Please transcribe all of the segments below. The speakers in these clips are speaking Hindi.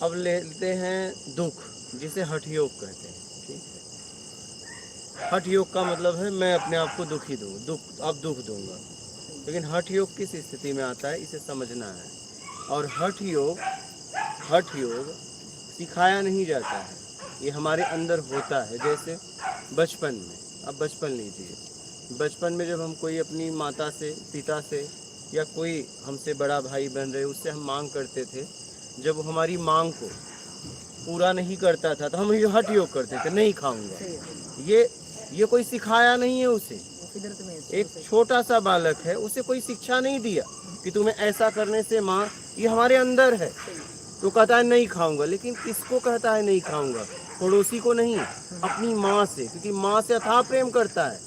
अब लेते हैं दुख, जिसे हठ योग कहते हैं। ठीक है, हठ योग का मतलब है मैं अपने आप को दुखी दूँ, अब दुख दूंगा। लेकिन हठ योग किस स्थिति में आता है, इसे समझना है। और हठ योग सिखाया नहीं जाता है, ये हमारे अंदर होता है। जैसे बचपन में, अब बचपन लीजिए, बचपन में जब हम कोई अपनी माता से, पिता से, या कोई हमसे बड़ा भाई बहन रहे, उससे हम मांग करते थे, जब वो हमारी मांग को पूरा नहीं करता था तो हम ये हठ योग करते थे, नहीं खाऊंगा। ये कोई सिखाया नहीं है उसे। एक छोटा सा बालक है, उसे कोई शिक्षा नहीं दिया कि तुम्हें ऐसा करने से माँ, ये हमारे अंदर है। तो कहता है नहीं खाऊंगा। लेकिन किसको कहता है नहीं खाऊंगा? पड़ोसी को नहीं, अपनी माँ से, क्योंकि माँ से अथाह प्रेम करता है।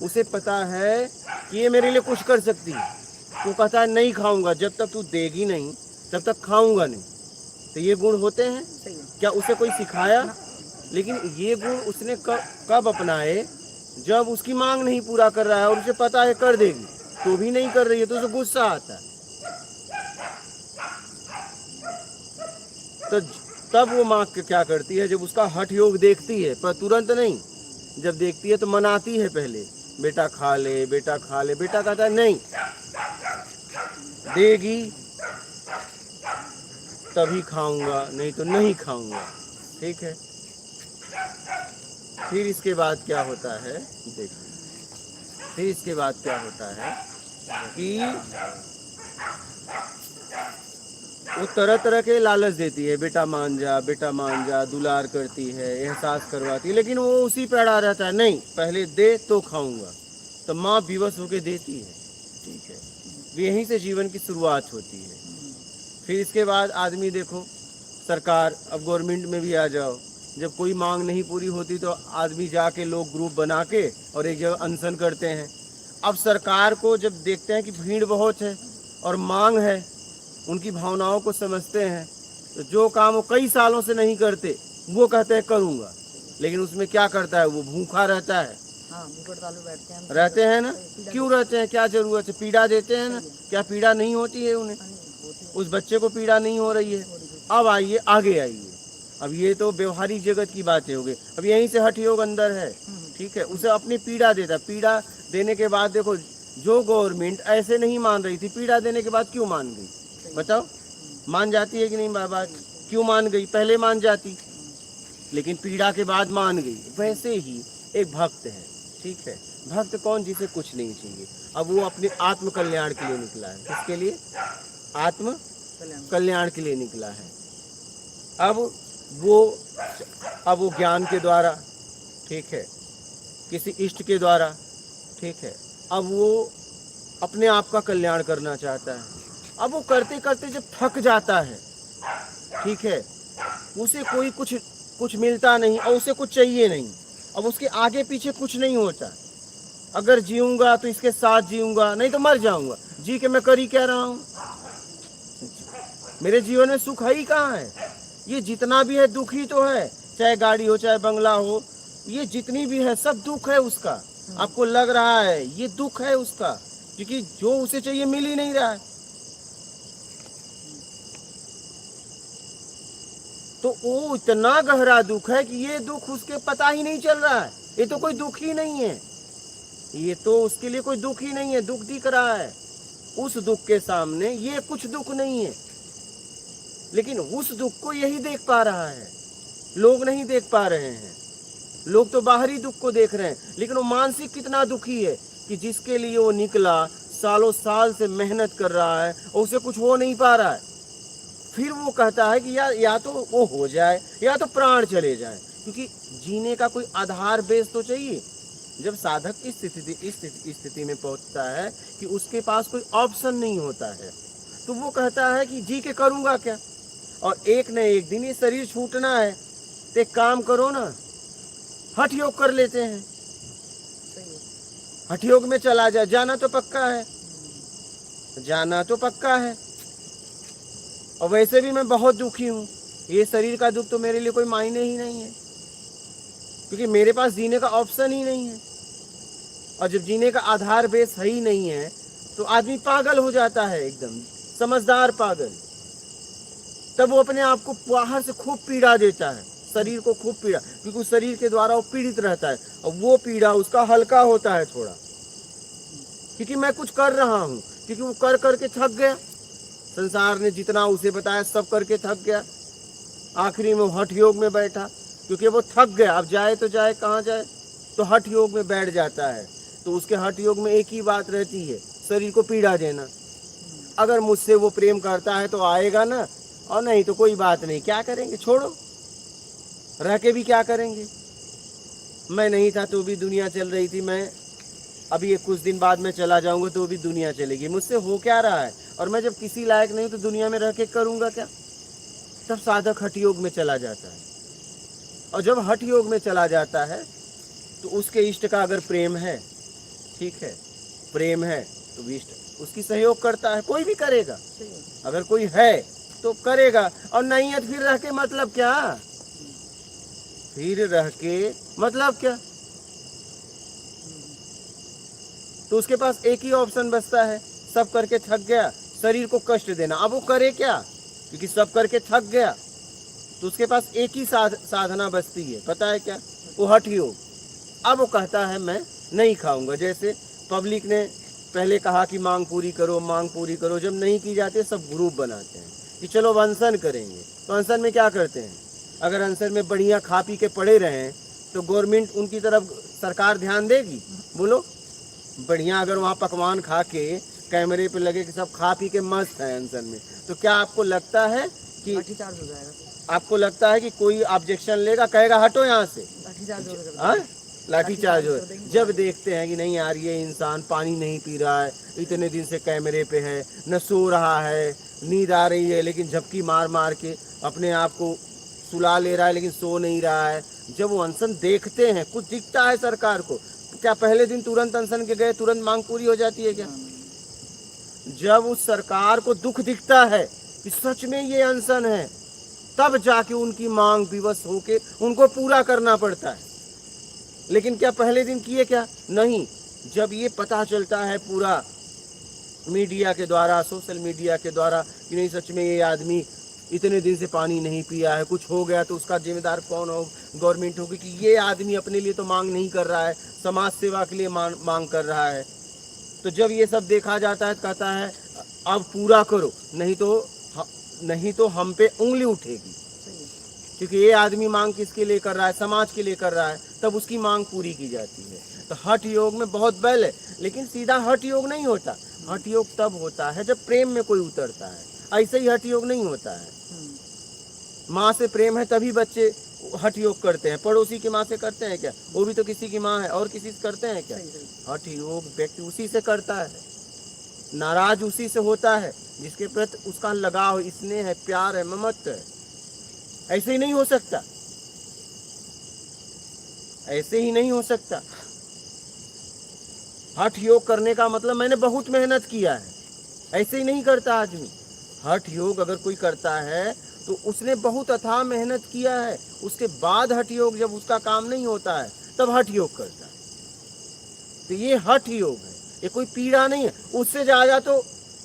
उसे पता है कि ये मेरे लिए कुछ कर सकती है, तो कहता है नहीं खाऊंगा, जब तक तू देगी नहीं तब तक खाऊंगा नहीं। तो ये गुण होते हैं क्या? उसे कोई सिखाया? लेकिन ये गुण उसने कब अपनाए? जब उसकी मांग नहीं पूरा कर रहा है और उसे पता है कर देगी, तो भी नहीं कर रही है, तो उसे गुस्सा आता है। तो तब वो माँ क्या करती है, जब उसका हठ योग देखती है, पर तुरंत नहीं, जब देखती है तो मनाती है पहले, बेटा खा ले, बेटा खा ले। बेटा कहता है नहीं, देगी तभी खाऊंगा, नहीं तो नहीं खाऊंगा। ठीक है, फिर इसके बाद क्या होता है देखिए, फिर इसके बाद क्या होता है कि वो तरह तरह के लालच देती है, बेटा मान जा, बेटा मान जा, दुलार करती है, एहसास करवाती है। लेकिन वो उसी पे अड़ा रहता है, नहीं पहले दे तो खाऊंगा। तो माँ विवश होके देती है। ठीक है, यहीं से जीवन की शुरुआत होती है। फिर इसके बाद आदमी देखो, सरकार, अब गवर्नमेंट में भी आ जाओ, जब कोई मांग नहीं पूरी होती तो आदमी जाके लोग ग्रुप बना के और एक जगह अनशन करते हैं। अब सरकार को जब देखते हैं कि भीड़ बहुत है और मांग है, उनकी भावनाओं को समझते हैं, तो जो काम वो कई सालों से नहीं करते वो कहते हैं करूँगा। लेकिन उसमें क्या करता है, वो भूखा रहता है। रहते हैं ना, क्यों रहते हैं, क्या जरूरत है? पीड़ा देते हैं ना, क्या पीड़ा नहीं होती है उन्हें? उस बच्चे को पीड़ा नहीं हो रही है। अब आइए, आगे आइए, अब ये तो व्यवहारिक जगत की बातें हो गई। अब यहीं से हठ योग अंदर है। ठीक है, उसे अपनी पीड़ा देता, पीड़ा देने के बाद देखो, जो गवर्नमेंट ऐसे नहीं मान रही थी, पीड़ा देने के बाद क्यों मान गई? बताओ, मान जाती है कि नहीं बात? क्यों मान गई? पहले मान जाती, लेकिन पीड़ा के बाद मान गई। वैसे ही एक भक्त है। ठीक है, भक्त कौन? जिसे कुछ नहीं चाहिए। अब वो अपने आत्म कल्याण के लिए निकला है। किसके लिए? आत्म कल्याण के लिए निकला है। अब वो ज्ञान के द्वारा, ठीक है, किसी इष्ट के द्वारा, ठीक है, अब वो अपने आप का कल्याण करना चाहता है। अब वो करते करते जब थक जाता है, ठीक है, उसे कोई कुछ मिलता नहीं और उसे कुछ चाहिए नहीं। अब उसके आगे पीछे कुछ नहीं होता। अगर जीऊंगा तो इसके साथ जीऊंगा, नहीं तो मर जाऊंगा। जी के मैं कर ही क्या रहा हूँ? मेरे जीवन में सुख है ही कहाँ है? ये जितना भी है दुख ही तो है। चाहे गाड़ी हो, चाहे बंगला हो, ये जितनी भी है सब दुख है उसका। आपको लग रहा है ये दुख है उसका, क्योंकि जो उसे चाहिए मिल ही नहीं रहा है। तो वो इतना गहरा दुख है कि ये दुख उसके पता ही नहीं चल रहा है। ये तो कोई दुख ही नहीं है, ये तो उसके लिए कोई दुख ही नहीं है। दुख दिख रहा है, उस दुख के सामने ये कुछ दुख नहीं है। लेकिन उस दुख को यही देख पा रहा है, लोग नहीं देख पा रहे हैं। लोग तो बाहरी दुख को देख रहे हैं, लेकिन वो मानसिक कितना दुखी है कि जिसके लिए वो निकला, सालों साल से मेहनत कर रहा है और उसे कुछ हो नहीं पा रहा है। फिर वो कहता है कि या तो वो हो जाए या तो प्राण चले जाए, क्योंकि जीने का कोई आधार बेस तो चाहिए। जब साधक इस स्थिति में पहुंचता है कि उसके पास कोई ऑप्शन नहीं होता है, तो वो कहता है कि जी के करूंगा क्या? और एक न एक दिन ये शरीर छूटना है, तो एक काम करो ना, हठ योग कर लेते हैं। हठ योग में चला जा, जाना तो पक्का है, जाना तो पक्का है। और वैसे भी मैं बहुत दुखी हूँ, ये शरीर का दुख तो मेरे लिए कोई मायने ही नहीं है, क्योंकि मेरे पास जीने का ऑप्शन ही नहीं है। और जब जीने का आधार बेस है ही नहीं है, तो आदमी पागल हो जाता है, एकदम समझदार पागल। तब वो अपने आप को बाहर से खूब पीड़ा देता है, शरीर को खूब पीड़ा, क्योंकि उस शरीर के द्वारा वो पीड़ित रहता है, और वो पीड़ा उसका हल्का होता है थोड़ा, क्योंकि मैं कुछ कर रहा हूँ, क्योंकि वो कर करके थक गया, संसार ने जितना उसे बताया सब करके थक गया। आखिरी में हठ योग में बैठा, क्योंकि वो थक गया, अब जाए तो जाए कहाँ जाए, तो हठ योग में बैठ जाता है। तो उसके हठ योग में एक ही बात रहती है, शरीर को पीड़ा देना। अगर मुझसे वो प्रेम करता है तो आएगा ना, और नहीं तो कोई बात नहीं, क्या करेंगे, छोड़ो, रह के भी क्या करेंगे। मैं नहीं था तो भी दुनिया चल रही थी, मैं अभी एक कुछ दिन बाद में चला जाऊंगा तो भी दुनिया चलेगी, मुझसे हो क्या रहा है, और मैं जब किसी लायक नहीं तो दुनिया में रह के करूंगा क्या। तब साधक हठ योग में चला जाता है, और जब हठ योग में चला जाता है तो उसके इष्ट का अगर प्रेम है, ठीक है, प्रेम है तो इष्ट उसकी सहयोग करता है, कोई भी करेगा, अगर कोई है तो करेगा, और नहीं है तो फिर रह के मतलब क्या, फिर रह के मतलब क्या। तो उसके पास एक ही ऑप्शन बचता है, सब करके थक गया, शरीर को कष्ट देना। अब वो करे क्या, क्योंकि सब करके थक गया, तो उसके पास एक ही साधना बचती है, पता है क्या, वो हठ योग। अब वो कहता है मैं नहीं खाऊंगा। जैसे पब्लिक ने पहले कहा कि मांग पूरी करो, मांग पूरी करो, जब नहीं की जाती सब ग्रुप बनाते हैं कि चलो अनशन करेंगे। तो अनशन में क्या करते हैं, अगर अनशन में बढ़िया खा पी के पड़े रहें तो गवर्नमेंट उनकी तरफ, सरकार ध्यान देगी, बोलो। बढ़िया अगर वहाँ पकवान खा के कैमरे पे लगे कि सब खा पी के मस्त है अनशन में, तो क्या आपको लगता है कि लाठीचार्ज हो जाएगा, आपको लगता है कि कोई ऑब्जेक्शन लेगा, कहेगा हटो यहाँ से, लाठीचार्ज हो। जब देखते हैं कि नहीं यार ये इंसान पानी नहीं पी रहा है, इतने दिन से कैमरे पे है, न सो रहा है, नींद आ रही है लेकिन झपकी मार मार के अपने आप को सुला ले रहा है लेकिन सो नहीं रहा है, जब वो अनशन देखते हैं, कुछ दिखता है सरकार को, क्या पहले दिन तुरंत अनशन के गए तुरंत मांग पूरी हो जाती है क्या। जब उस सरकार को दुख दिखता है कि सच में ये अनशन है, तब जाके उनकी मांग विवश होके उनको पूरा करना पड़ता है। लेकिन क्या पहले दिन किए क्या, नहीं। जब ये पता चलता है पूरा मीडिया के द्वारा, सोशल मीडिया के द्वारा कि नहीं सच में ये आदमी इतने दिन से पानी नहीं पिया है, कुछ हो गया तो उसका जिम्मेदार कौन हो, गवर्नमेंट होगी, कि ये आदमी अपने लिए तो मांग नहीं कर रहा है, समाज सेवा के लिए मांग कर रहा है। तो जब ये सब देखा जाता है, कहता है अब पूरा करो, नहीं तो हम पे उंगली उठेगी, क्योंकि ये आदमी मांग किसके लिए कर रहा है, समाज के लिए कर रहा है, तब उसकी मांग पूरी की जाती है। तो हठ योग में बहुत बल है, लेकिन सीधा हठ योग नहीं होता। हठ योग तब होता है जब प्रेम में कोई उतरता है, ऐसे ही हठ योग नहीं होता है। माँ से प्रेम है तभी बच्चे हठ योग करते हैं, पड़ोसी की माँ से करते हैं क्या, वो भी तो किसी की माँ है, और किसी से करते हैं क्या। हठ योग व्यक्ति उसी से करता है, नाराज उसी से होता है जिसके प्रति उसका लगाव, स्नेह है, प्यार है, ममत्व है। ऐसे ही नहीं हो सकता, ऐसे ही नहीं हो सकता। हठ योग करने का मतलब मैंने बहुत मेहनत किया है, ऐसे ही नहीं करता आदमी। हठ योग अगर कोई करता है तो उसने बहुत अथाह मेहनत किया है, उसके बाद हठ योग जब उसका काम नहीं होता है तब हठ योग करता है। तो ये हठ योग है, ये कोई पीड़ा नहीं है। उससे ज्यादा तो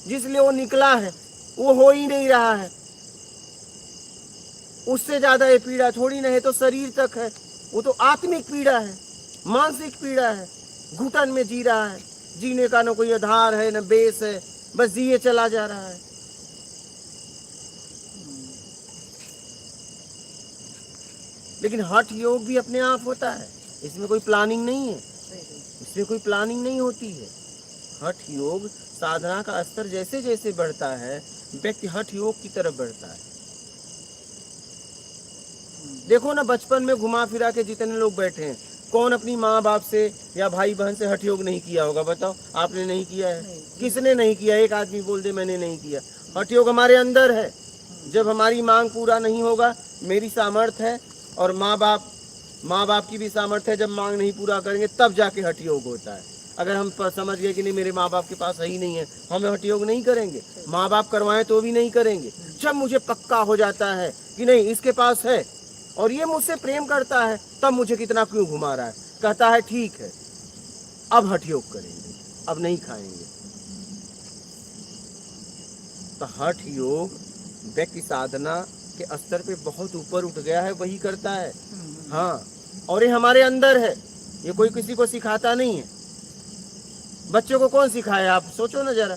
जिसलिए वो निकला है वो हो ही नहीं रहा है, उससे ज्यादा ये पीड़ा थोड़ी नहीं है। तो शरीर तक है, वो तो आत्मिक पीड़ा है, मानसिक पीड़ा है, घुटन में जी रहा है, जीने का न कोई आधार है न बेस है, बस जिए चला जा रहा है। लेकिन हठ योग भी अपने आप होता है, इसमें कोई प्लानिंग नहीं है, इसमें कोई प्लानिंग नहीं होती है। हठ योग साधना का स्तर जैसे जैसे बढ़ता है, व्यक्ति हठ योग की तरफ बढ़ता है। देखो ना, बचपन में घुमा फिरा के जितने लोग बैठे हैं, कौन अपनी माँ बाप से या भाई बहन से हठ योग नहीं किया होगा, बताओ। आपने नहीं किया है, किसने नहीं किया, एक आदमी बोल दे मैंने नहीं किया। हठ योग हमारे अंदर है। जब हमारी मांग पूरा नहीं होगा, मेरी सामर्थ्य है और माँ बाप की भी सामर्थ्य है, जब मांग नहीं पूरा करेंगे तब जाके हठ योग होता है। अगर हम समझ गए कि नहीं मेरे माँ बाप के पास है ही नहीं है, हम हठ योग नहीं करेंगे, माँ बाप करवाएं तो भी नहीं करेंगे। जब मुझे पक्का हो जाता है कि नहीं इसके पास है और ये मुझसे प्रेम करता है, तब मुझे कितना क्यों घुमा रहा है, कहता है ठीक है अब हठ योग करेंगे, अब नहीं खाएंगे। तो हठ योग व्यक्ति साधना के स्तर पे बहुत ऊपर उठ गया है, वही करता है। हाँ, और ये हमारे अंदर है, ये कोई किसी को सिखाता नहीं है। बच्चों को कौन सिखाए, आप सोचो ना जरा।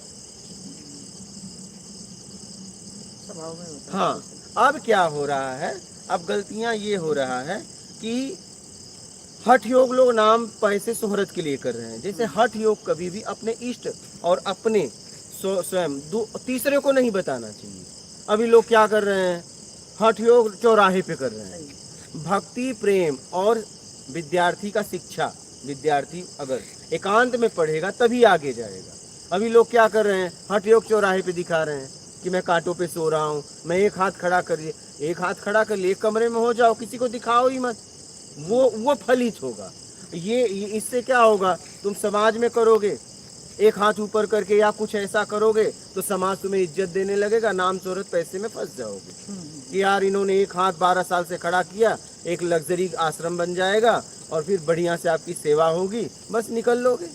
स्वभाव में होता है। हाँ, अब क्या हो रहा है, अब गलतियां ये हो रहा है कि हठ योग लोग नाम पैसे शोहरत के लिए कर रहे हैं। जैसे हठ योग कभी भी अपने इष्ट और अपने स्वयं तीसरे को नहीं बताना चाहिए। अभी लोग क्या कर रहे हैं, हठ योग चौराहे पे कर रहे हैं। भक्ति प्रेम और विद्यार्थी का शिक्षा, विद्यार्थी अगर एकांत में पढ़ेगा तभी आगे जाएगा। अभी लोग क्या कर रहे हैं, हठ योग चौराहे पे दिखा रहे हैं कि मैं कांटों पे सो रहा हूँ, मैं एक हाथ खड़ा करिए, एक हाथ खड़ा कर लिए, एक कमरे में हो जाओ, किसी को दिखाओ ही मत। वो फलित होगा। ये इससे क्या होगा, तुम समाज में करोगे एक हाथ ऊपर करके या कुछ ऐसा करोगे तो समाज तुम्हें इज्जत देने लगेगा, नाम शोहरत पैसे में फंस जाओगे कि यार इन्होंने एक हाथ 12 साल से खड़ा किया, एक लग्जरी आश्रम बन जाएगा और फिर बढ़िया से आपकी सेवा होगी, बस निकल लोगे।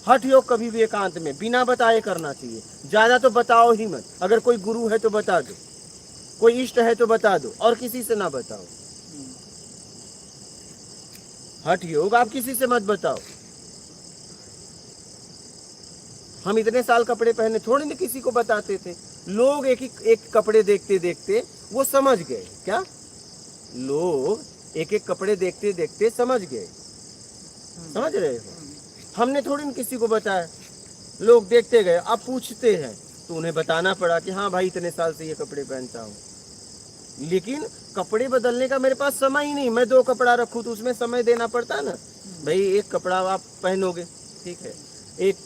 हठ योग कभी भी एकांत में बिना बताए करना चाहिए। ज्यादा तो बताओ ही मत। अगर कोई गुरु है तो बता दो, कोई इष्ट है तो बता दो, और किसी से ना बताओ। हठ योग आप किसी से मत बताओ। हम इतने साल कपड़े पहने थोड़ी ना किसी को बताते थे। लोग एक कपड़े देखते देखते वो समझ गए। क्या लोग एक कपड़े देखते देखते समझ गए, समझ रहे हो? हमने थोड़ी ना किसी को बताया, लोग देखते गए। अब पूछते हैं तो उन्हें बताना पड़ा कि हाँ भाई इतने साल से ये कपड़े पहनता हूँ। लेकिन कपड़े बदलने का मेरे पास समय ही नहीं। मैं 2 कपड़ा रखूँ तो उसमें समय देना पड़ता ना भाई। एक कपड़ा आप पहनोगे, ठीक है, एक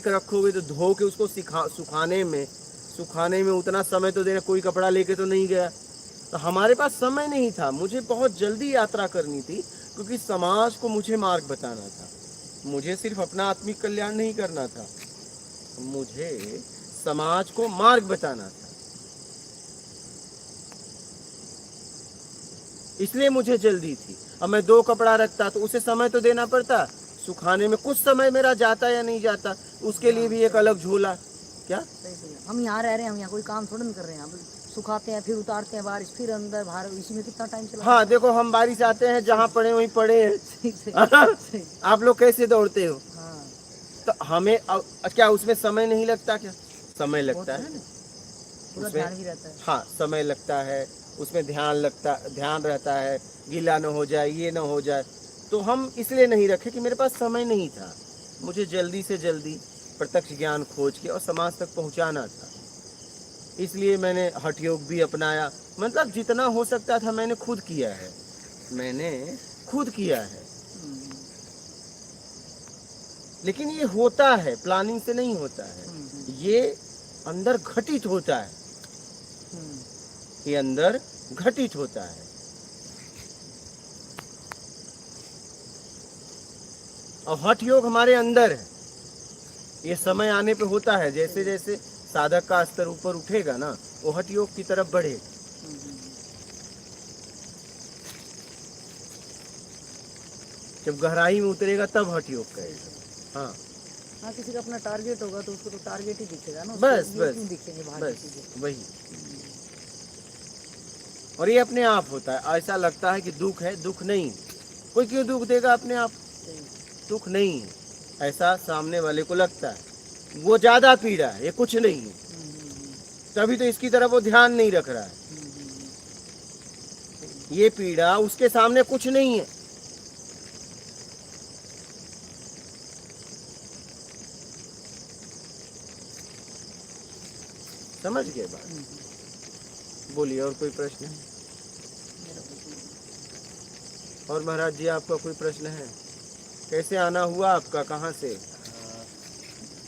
रखोगे तो धो के उसको सुखाने में उतना समय तो देना। कोई कपड़ा लेके तो नहीं गया, तो हमारे पास समय नहीं था। मुझे बहुत जल्दी यात्रा करनी थी क्योंकि समाज को मुझे मार्ग बताना था। मुझे सिर्फ अपना आत्मिक कल्याण नहीं करना था, मुझे समाज को मार्ग बताना था। इसलिए मुझे जल्दी थी। अब मैं 2 कपड़ा रखता तो उसे समय तो देना पड़ता, सुखाने में कुछ समय मेरा जाता या नहीं जाता, उसके लिए भी एक अलग झोला। क्या हम यहाँ रह रहे हैं, हम यहाँ कोई काम थोड़ा नहीं कर रहे हैं। हम सुखाते हैं, फिर उतारते हैं, बारिश, फिर अंदर बाहर, इसी में कितना टाइम चला। हाँ देखो, हम बारिश आते हैं, जहाँ पड़े वहीं पड़े हैं। आप लोग कैसे दौड़ते हो? तो हमें क्या उसमें समय नहीं लगता? क्या समय लगता है ना, पूरा ध्यान भी रहता है। हाँ समय लगता है, उसमें ध्यान रहता है, गीला न हो जाए, ये न हो जाए। तो हम इसलिए नहीं रखे कि मेरे पास समय नहीं था। मुझे जल्दी से जल्दी प्रत्यक्ष ज्ञान खोज के और समाज तक पहुंचाना था। इसलिए मैंने हठ योग भी अपनाया। मतलब जितना हो सकता था मैंने खुद किया है, मैंने खुद किया है। लेकिन ये होता है, प्लानिंग से नहीं होता है, ये अंदर घटित होता है, ये अंदर घटित होता है। और हठ योग हमारे अंदर है, ये समय आने पे होता है। जैसे जैसे साधक का स्तर ऊपर उठेगा ना, वो हठ योग की तरफ बढ़ेगा। जब गहराई में उतरेगा तब हठ योग करेगा। हाँ हाँ, किसी का अपना टारगेट होगा तो उसको तो टारगेट ही दिखेगा ना, बस वही। और ये अपने आप होता है। ऐसा लगता है कि दुख है, दुख नहीं। कोई क्यों दुख देगा अपने आप? दुख नहीं है, ऐसा सामने वाले को लगता है। वो ज्यादा पीड़ा है, ये कुछ नहीं है, तभी तो इसकी तरफ वो ध्यान नहीं रख रहा है। ये पीड़ा उसके सामने कुछ नहीं है। समझ गए बात? बोलिए, और कोई प्रश्न है? और महाराज जी आपका कोई प्रश्न है? कैसे आना हुआ आपका, कहाँ से?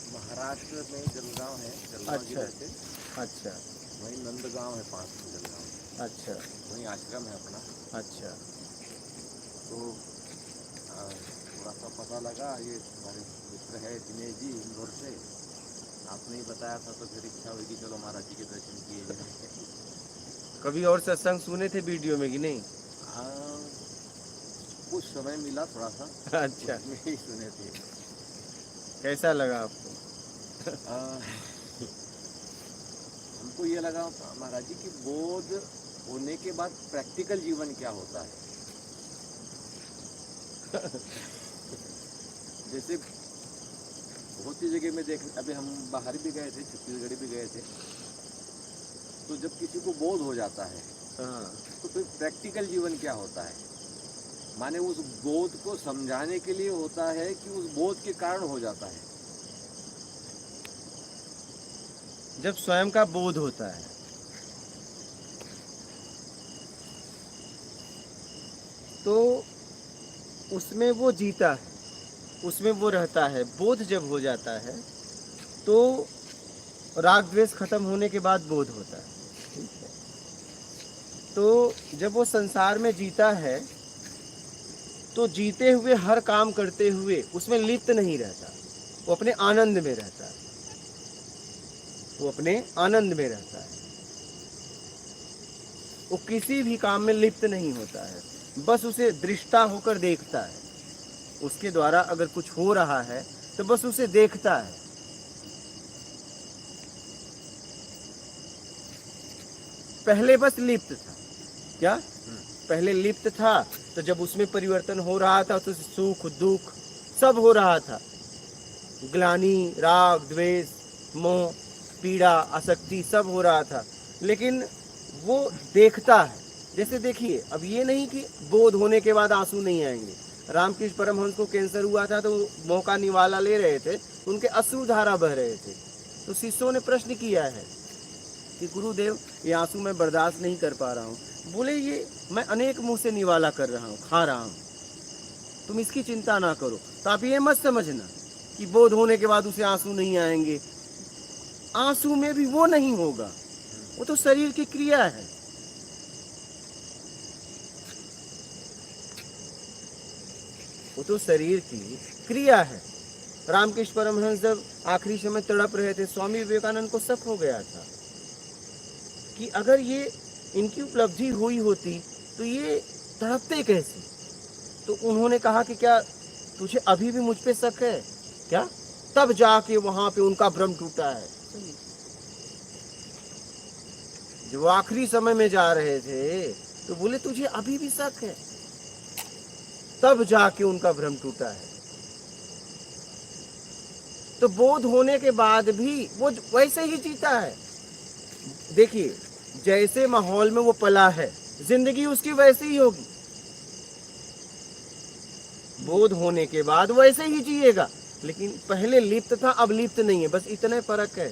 महाराष्ट्र में जलगांव है, जलगांव अच्छा जिले से। अच्छा। वहीं नंदगांव है, पास में जलगांव। अच्छा, वहीं आश्रम है अपना। अच्छा। तो थोड़ा सा पता लगा, ये हमारे मित्र है दिनेश जी, इंदौर से। आपने ही बताया था तो फिर इच्छा हुई कि चलो महाराज जी के दर्शन किए जाए। कभी और सत्संग सुने थे वीडियो में कि नहीं? हाँ, कुछ समय मिला थोड़ा सा। अच्छा, उसमें ही सुने थे। कैसा लगा आपको? हमको ये लगा महाराज जी कि बोध होने के बाद प्रैक्टिकल जीवन क्या होता है। जैसे बहुत सी जगह में देख, अभी हम बाहर भी गए थे, छत्तीसगढ़ भी गए थे, तो जब किसी को बोध हो जाता है हाँ, तो फिर प्रैक्टिकल जीवन क्या होता है, माने उस बोध को समझाने के लिए होता है कि उस बोध के कारण हो जाता है। जब स्वयं का बोध होता है तो उसमें वो जीता है, उसमें वो रहता है। बोध जब हो जाता है तो राग द्वेष खत्म होने के बाद बोध होता है, ठीक है। तो जब वो संसार में जीता है तो जीते हुए हर काम करते हुए उसमें लिप्त नहीं रहता, वो अपने आनंद में रहता है, वो अपने आनंद में रहता है, वो किसी भी काम में लिप्त नहीं होता है, बस उसे दृष्टा होकर देखता है। उसके द्वारा अगर कुछ हो रहा है तो बस उसे देखता है। पहले बस लिप्त था, क्या पहले लिप्त था, तो जब उसमें परिवर्तन हो रहा था तो सुख दुख सब हो रहा था, ग्लानि राग द्वेष मोह पीड़ा आसक्ति सब हो रहा था, लेकिन वो देखता है। जैसे देखिए, अब ये नहीं कि बोध होने के बाद आंसू नहीं आएंगे। रामकृष्ण परमहंस को कैंसर हुआ था तो मोह का निवाला ले रहे थे, उनके अश्रु धारा बह रहे थे, तो शिष्यों ने प्रश्न किया है कि गुरुदेव ये आंसू मैं बर्दाश्त नहीं कर पा रहा हूँ। बोले ये मैं अनेक मुंह से निवाला कर रहा हूँ, खा रहा हूँ, तुम इसकी चिंता ना करो। तो आप ये मत समझना कि बोध होने के बाद उसे आंसू नहीं आएंगे, आंसू में भी वो नहीं होगा, वो तो शरीर की क्रिया है। वो तो शरीर की क्रिया है। रामकृष्ण परमहंस जब आखिरी समय तड़प रहे थे, स्वामी विवेकानंद को शक हो गया था कि अगर ये इनकी उपलब्धि हुई होती तो ये तड़पते कैसे। तो उन्होंने कहा कि क्या तुझे अभी भी मुझ पे शक है क्या? तब जाके वहां पे उनका भ्रम टूटा है। जब वो आखिरी समय में जा रहे थे तो बोले तुझे अभी भी शक है, तब जाके उनका भ्रम टूटा है। तो बोध होने के बाद भी वो वैसे ही जीता है। देखिए, जैसे माहौल में वो पला है, जिंदगी उसकी वैसे ही होगी। बोध होने के बाद वैसे ही जिएगा, लेकिन पहले लिप्त था, अब लिप्त नहीं है, बस इतने फर्क है।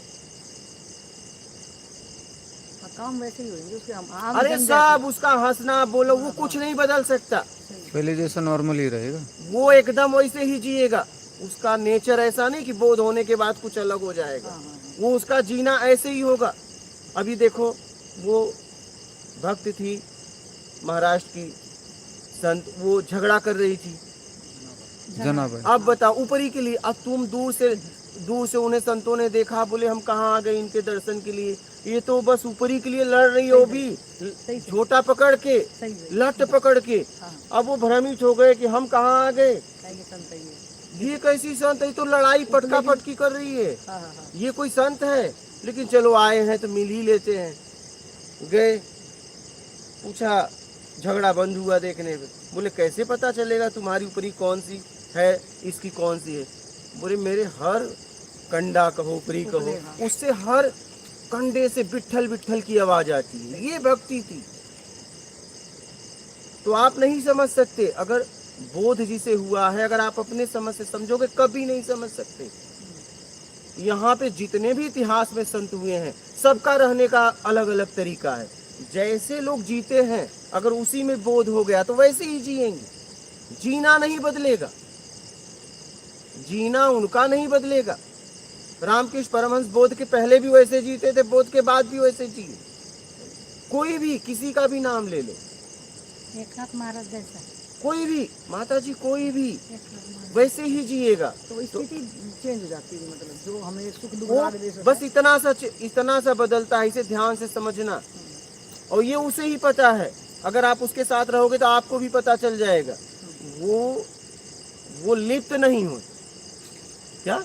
काम वैसे ही होंगे उसके। अरे सब उसका हंसना बोलो वो कुछ नहीं बदल सकता, पहले जैसा नॉर्मल ही रहेगा, वो एकदम वैसे ही जिएगा। उसका नेचर ऐसा नहीं कि बोध होने के बाद कुछ अलग हो जाएगा, वो उसका जीना ऐसे ही होगा। अभी देखो, वो भक्त थी महाराष्ट्र की संत, वो झगड़ा कर रही थी जनाब। अब बताओ ऊपरी के लिए। अब तुम दूर से उन्हें संतों ने देखा, बोले हम कहाँ आ गए इनके दर्शन के लिए, ये तो बस ऊपरी के लिए लड़ रही हो भी, झोटा पकड़ के लट पकड़ के। अब वो भ्रमित हो गए कि हम कहाँ आ गए, ये कैसी संत है, तो लड़ाई पटका पटकी कर रही है, ये कोई संत है। लेकिन चलो आए हैं तो मिल ही लेते हैं। गए, पूछा, झगड़ा बंद हुआ देखने में। बोले कैसे पता चलेगा तुम्हारी ऊपरी कौन सी है, इसकी कौन सी है? बोले मेरे हर कंडा कहो ऊपरी कहो, उससे हर कंडे से विट्ठल विट्ठल की आवाज आती है। ये भक्ति थी। तो आप नहीं समझ सकते, अगर बोध जिसे हुआ है, अगर आप अपने समझ से समझोगे कभी नहीं समझ सकते। यहाँ पे जितने भी इतिहास में संत हुए हैं, सबका रहने का अलग अलग तरीका है। जैसे लोग जीते हैं, अगर उसी में बोध हो गया तो वैसे ही जिएंगे, जीना नहीं बदलेगा, जीना उनका नहीं बदलेगा। रामकृष्ण परमहंस बोध के पहले भी वैसे जीते थे, बोध के बाद भी वैसे जिए। कोई भी किसी का भी नाम ले लो, एकनाथ महाराज जैसा, कोई भी माता जी, कोई भी वैसे ही जिएगा। तो स्थिति चेंज हो जाती है, मतलब जो हमें सुख दुख वो राग द्वेष बस इतना सा बदलता है, इसे ध्यान से समझना। और ये उसे ही पता है, अगर आप उसके साथ रहोगे तो आपको भी पता चल जाएगा। वो लिप्त नहीं होता, क्या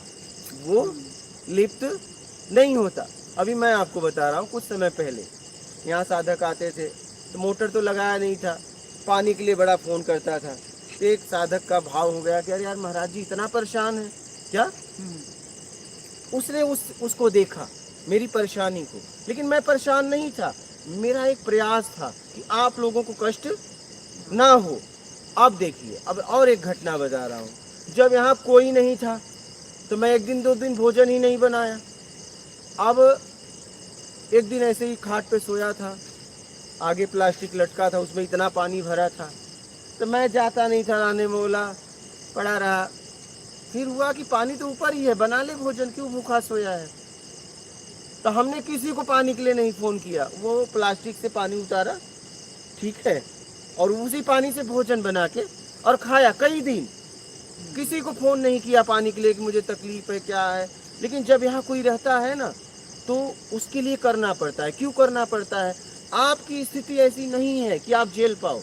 वो लिप्त नहीं होता। अभी मैं आपको बता रहा हूँ, कुछ समय पहले यहाँ साधक आते थे तो मोटर तो लगाया नहीं था, पानी के लिए बड़ा फ़ोन करता था। तो एक साधक का भाव हो गया कि अरे यार महाराज जी इतना परेशान है क्या। उसने उसको देखा, मेरी परेशानी को, लेकिन मैं परेशान नहीं था। मेरा एक प्रयास था कि आप लोगों को कष्ट ना हो। अब देखिए, अब और एक घटना बता रहा हूँ। जब यहाँ कोई नहीं था तो मैं 1 दिन 2 दिन भोजन ही नहीं बनाया। अब एक दिन ऐसे ही खाट पे सोया था, आगे प्लास्टिक लटका था, उसमें इतना पानी भरा था, तो मैं जाता नहीं था, आने में बोला पड़ा रहा। फिर हुआ कि पानी तो ऊपर ही है, बना ले भोजन, क्यों भूखा सोया है। तो हमने किसी को पानी के लिए नहीं फ़ोन किया, वो प्लास्टिक से पानी उतारा, ठीक है, और उसी पानी से भोजन बना के और खाया। कई दिन किसी को फ़ोन नहीं किया पानी के लिए कि मुझे तकलीफ़ है क्या है। लेकिन जब यहाँ कोई रहता है ना तो उसके लिए करना पड़ता है। क्यों करना पड़ता है? आपकी स्थिति ऐसी नहीं है कि आप झेल पाओ।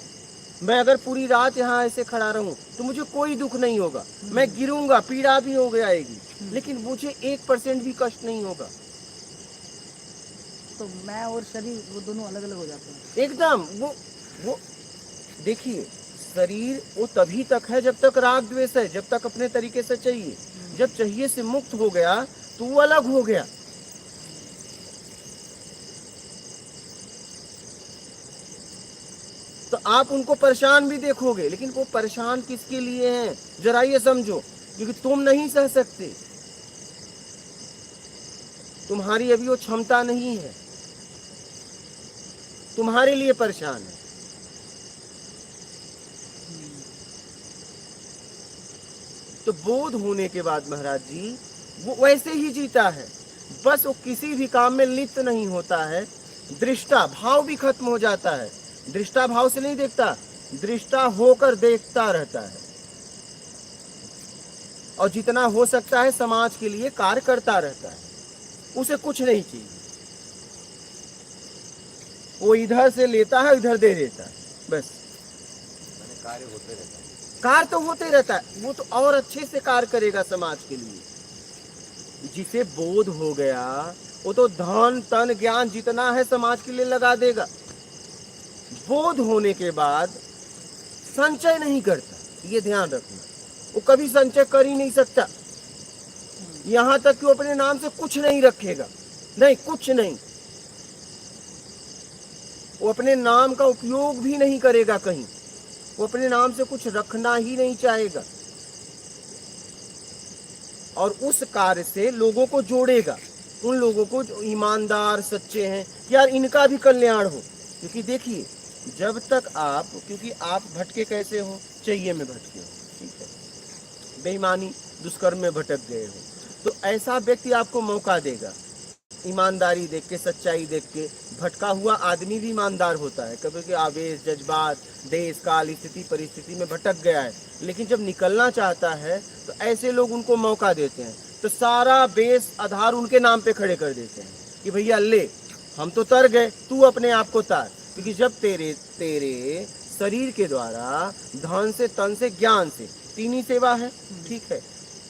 मैं अगर पूरी रात यहाँ ऐसे खड़ा रहूँ तो मुझे कोई दुख नहीं होगा, मैं गिरूंगा, पीड़ा भी हो जाएगी, लेकिन मुझे 1% भी कष्ट नहीं होगा। तो मैं और शरीर वो दोनों अलग अलग हो जाते हैं एकदम। वो देखिए, शरीर वो तभी तक है जब तक राग द्वेष है, जब तक अपने तरीके से चाहिए। जब चाहिए से मुक्त हो गया तो वो अलग हो गया। तो आप उनको परेशान भी देखोगे, लेकिन वो परेशान किसके लिए हैं जरा ये समझो, क्योंकि तुम नहीं सह सकते, तुम्हारी अभी वो क्षमता नहीं है, तुम्हारे लिए परेशान है। तो बोध होने के बाद महाराज जी वो वैसे ही जीता है, बस वो किसी भी काम में लिप्त नहीं होता है। दृष्टा भाव भी खत्म हो जाता है। दृष्टा भाव से नहीं देखता, दृष्टा होकर देखता रहता है, और जितना हो सकता है समाज के लिए कार्य करता रहता है। उसे कुछ नहीं चाहिए, वो इधर से लेता है इधर दे देता है, बस। मैंने कार्य होते रहता है। कार्य तो होते रहता है, वो तो और अच्छे से कार्य करेगा समाज के लिए। जिसे बोध हो गया वो तो धन तन ज्ञान जितना है समाज के लिए लगा देगा। बोध होने के बाद संचय नहीं करता, ये ध्यान रखना। वो कभी संचय कर ही नहीं सकता, यहां तक कि वो अपने नाम से कुछ नहीं रखेगा, नहीं, कुछ नहीं। वो अपने नाम का उपयोग भी नहीं करेगा कहीं, वो अपने नाम से कुछ रखना ही नहीं चाहेगा, और उस कार्य से लोगों को जोड़ेगा, उन लोगों को जो ईमानदार सच्चे हैं, यार इनका भी कल्याण हो। क्योंकि देखिए, जब तक आप, क्योंकि आप भटके कैसे हो, चाहिए में भटके हो, ठीक है, बेईमानी दुष्कर्म में भटक गए हो, तो ऐसा व्यक्ति आपको मौका देगा। ईमानदारी देख के, सच्चाई देख के, भटका हुआ आदमी भी ईमानदार होता है। कभी कभी आवेश, जज्बात, देश काल, स्थिति परिस्थिति में भटक गया है, लेकिन जब निकलना चाहता है तो ऐसे लोग उनको मौका देते हैं, तो सारा बेस आधार उनके नाम पे खड़े कर देते हैं कि भैया ले, हम तो तर गए, तू अपने आप को तार। क्योंकि जब तेरे शरीर के द्वारा धन से, तन से, ज्ञान से, 3 ही सेवा है, ठीक है,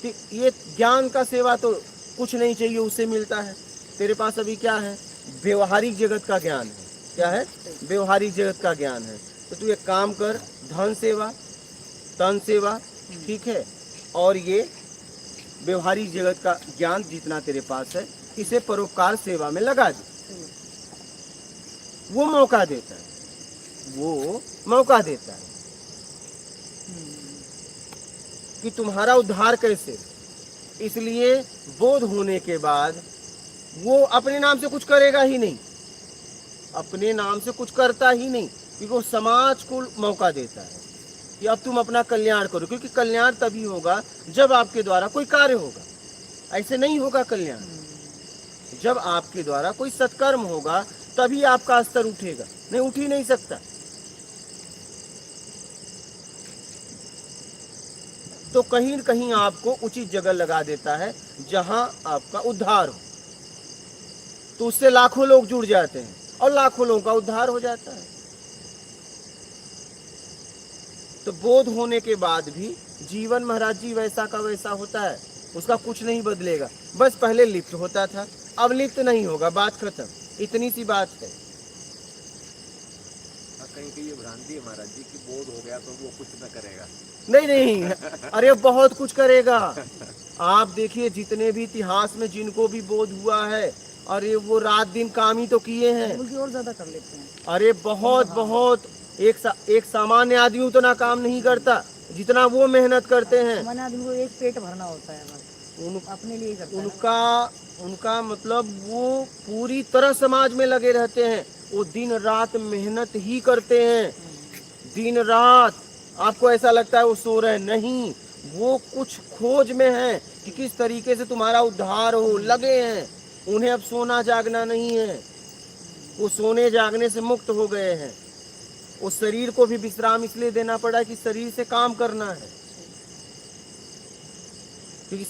तो ये ज्ञान का सेवा तो कुछ नहीं चाहिए, उससे मिलता है। तेरे पास अभी क्या है? व्यवहारिक जगत का ज्ञान है। क्या है? व्यवहारिक जगत का ज्ञान है। तो तू एक काम कर, धन सेवा, तन सेवा, ठीक है, और ये व्यवहारिक जगत का ज्ञान जितना तेरे पास है, इसे परोपकार सेवा में लगा दे। वो मौका देता है, वो मौका देता है कि तुम्हारा उद्धार कैसे। इसलिए बोध होने के बाद वो अपने नाम से कुछ करेगा ही नहीं, अपने नाम से कुछ करता ही नहीं, क्योंकि वो समाज को मौका देता है कि अब तुम अपना कल्याण करो। क्योंकि कल्याण तभी होगा जब आपके द्वारा कोई कार्य होगा, ऐसे नहीं होगा कल्याण। जब आपके द्वारा कोई सत्कर्म होगा तभी आपका स्तर उठेगा, नहीं उठ ही नहीं सकता। तो कहीं न कहीं आपको उचित जगह लगा देता है जहां आपका उद्धार हो, तो उससे लाखों लोग जुड़ जाते हैं और लाखों लोगों का उद्धार हो जाता है। तो बोध होने के बाद भी जीवन महाराज जी वैसा का वैसा होता है, उसका कुछ नहीं बदलेगा। बस पहले लिप्त होता था, अब लिप्त नहीं होगा, बात खत्म, इतनी सी बात है। हाँ, कहीं कहीं ये भ्रांति है महाराज जी कि बोध हो गया तो वो कुछ न करेगा। नहीं नहीं, अरे बहुत कुछ करेगा। आप देखिए जितने भी इतिहास में जिनको भी बोध हुआ है, अरे वो रात दिन काम ही तो किए हैं। बल्कि और ज्यादा कर लेते हैं। अरे बहुत बहुत, एक सामान्य आदमी उतना काम नहीं करता जितना वो मेहनत करते हैं। सामान्य आदमी को एक पेट भरना होता है, बस अपने लिए करता है। उनका मतलब वो पूरी तरह समाज में लगे रहते हैं, वो दिन रात मेहनत ही करते हैं, दिन रात। आपको ऐसा लगता है वो सो रहे, नहीं, वो कुछ खोज में है कि किस तरीके से तुम्हारा उद्धार हो, लगे हैं। उन्हें अब सोना जागना नहीं है, वो सोने जागने से मुक्त हो गए हैं। उस शरीर को भी विश्राम इसलिए देना पड़ा कि शरीर से काम करना है, क्योंकि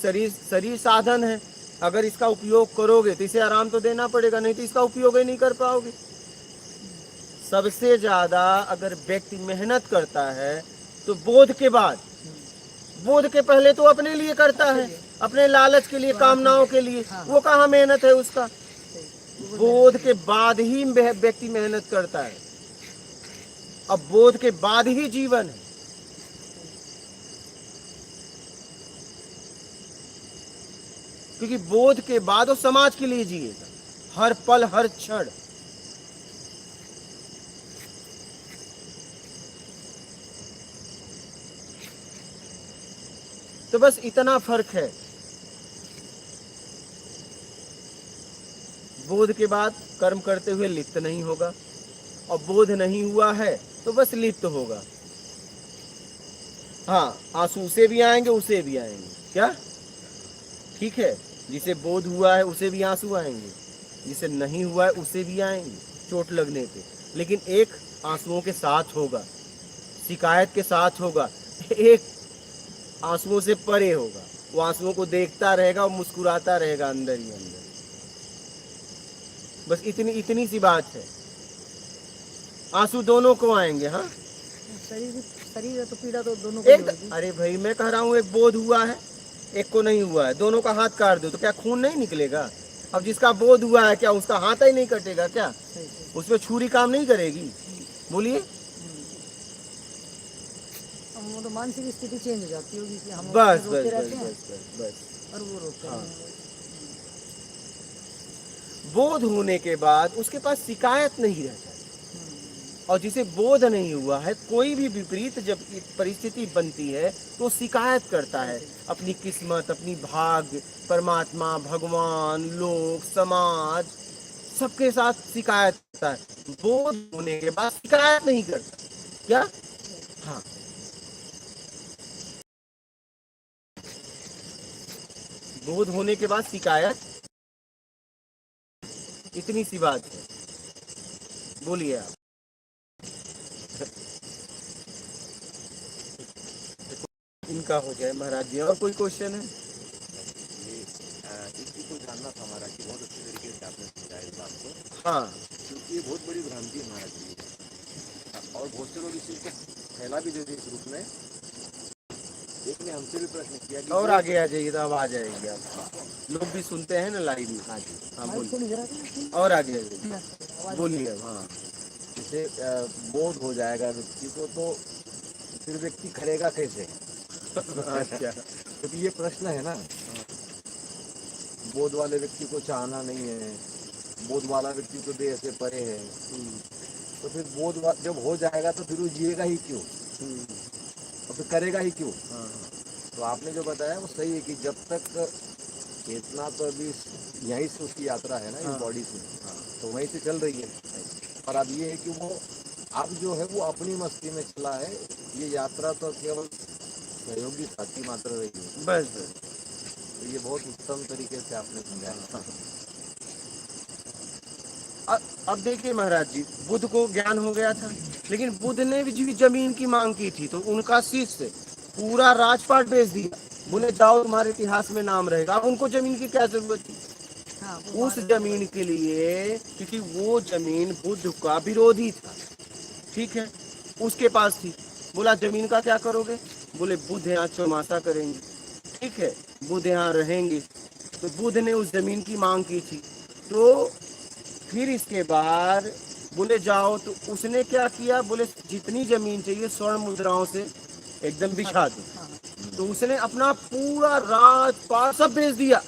शरीर साधन है। अगर इसका उपयोग करोगे तो इसे आराम तो देना पड़ेगा, नहीं तो इसका उपयोग ही नहीं कर पाओगे। सबसे ज्यादा अगर व्यक्ति मेहनत करता है तो बोध के बाद, बोध के पहले तो अपने लिए करता है, अपने लालच के लिए, कामनाओं के लिए। वो कहाँ मेहनत है उसका? बोध के बाद ही व्यक्ति मेहनत करता है। अब बोध के बाद ही जीवन है। क्योंकि बोध के बाद वो समाज के लिए जिएगा, हर पल हर क्षण। तो बस इतना फर्क है। बोध के बाद कर्म करते हुए लिप्त नहीं होगा, और बोध नहीं हुआ है तो बस लिप्त होगा। हाँ, आंसू उसे भी आएंगे, उसे भी आएंगे, क्या ठीक है? जिसे बोध हुआ है उसे भी आंसू आएंगे, जिसे नहीं हुआ है उसे भी आएंगे चोट लगने पे, लेकिन एक आंसुओं के साथ होगा, शिकायत के साथ होगा, एक आंसुओं से परे होगा। वो आंसुओं को देखता रहेगा और मुस्कुराता रहेगा अंदर ही अंदर। बस इतनी सी बात है। आंसू दोनों को आएंगे। हाँ, शरीर है तो पीड़ा तो दोनों को होगी। अरे भाई मैं कह रहा हूँ, एक बोध हुआ है, एक को नहीं हुआ है, दोनों का हाथ काट दो तो क्या खून नहीं निकलेगा? अब जिसका बोध हुआ है, क्या उसका हाथ ही नहीं कटेगा क्या? उसमें छुरी काम नहीं करेगी? बोलिए। वो तो मानसिक स्थिति चेंज हो जाती होगी कि हम बस रोते रहते हैं बस। और वो रोते हाँ। हैं। बोध होने के बाद उसके पास शिकायत नहीं रहता। और जिसे बोध नहीं हुआ है, कोई भी विपरीत जब परिस्थिति बनती है तो शिकायत करता है, अपनी किस्मत, अपनी भाग्य, परमात्मा, भगवान, लोग, समाज, सबके साथ शिकायत करता है। बोध होने के बाद शिकायत नहीं करता। क्या? हाँ, बोध होने के बाद शिकायत, इतनी सी बात है। बोलिए आप। इनका हो जाए महाराज जी। और कोई क्वेश्चन है? इसी को जानना था महाराज जी, बहुत अच्छे तरीके से आपने समझाया इस बात को। हाँ, क्योंकि ये बहुत बड़ी भ्रांति है महाराज जी, और बहुत से लोग इस चीज को फैला भी देते इस रूप में। एक ने हमसे भी प्रश्न किया कि और आगे आ जाइए तो अब आ जाएंगे आप। लोग भी सुनते हैं ना लाइव में। हाँ जी, हाँ बोलिए। और आगे आ जाइए, बोलिए अब। हाँ, जैसे बोध हो जाएगा व्यक्ति को तो फिर व्यक्ति करेगा कैसे? अच्छा, क्योंकि ये प्रश्न है ना, बोध वाले व्यक्ति को चाहना नहीं है, बोध वाला व्यक्ति तो देह से परे है, तो फिर जब हो जाएगा तो फिर वो जिएगा ही क्यों, और फिर करेगा ही क्यों? तो आपने जो बताया वो सही है कि जब तक चेतना तो अभी यहीं से उसकी यात्रा है ना, इस बॉडी से, तो वहीं से चल रही है। और अब ये है कि वो अब जो है वो अपनी मस्ती में चला है, ये यात्रा तो केवल सहयोगी साथी मात्र रही है। बस बस। तो ये बहुत उत्तम तरीके से आपने समझाया। अब देखिए महाराज जी, बुद्ध को ज्ञान हो गया था, लेकिन बुद्ध ने भी जमीन की मांग की थी, तो उनका शिष्य पूरा राजपाट बेच दिया, बोले जाओ तुम्हारे इतिहास में नाम रहेगा। अब उनको जमीन की क्या जरूरत थी? उस जमीन के लिए, क्योंकि वो जमीन बुद्ध का विरोधी था, ठीक है, उसके पास थी। बोला जमीन का क्या करोगे? बोले बुद्ध यहाँ चौमासा करेंगे, ठीक है, बुद्ध यहाँ रहेंगे। तो बुद्ध ने उस जमीन की मांग की थी, तो फिर इसके बाद बोले जाओ, तो उसने क्या किया, बोले जितनी जमीन चाहिए स्वर्ण मुद्राओं से एकदम बिछा दो। तो उसने अपना पूरा राजपाट सब बेच दिया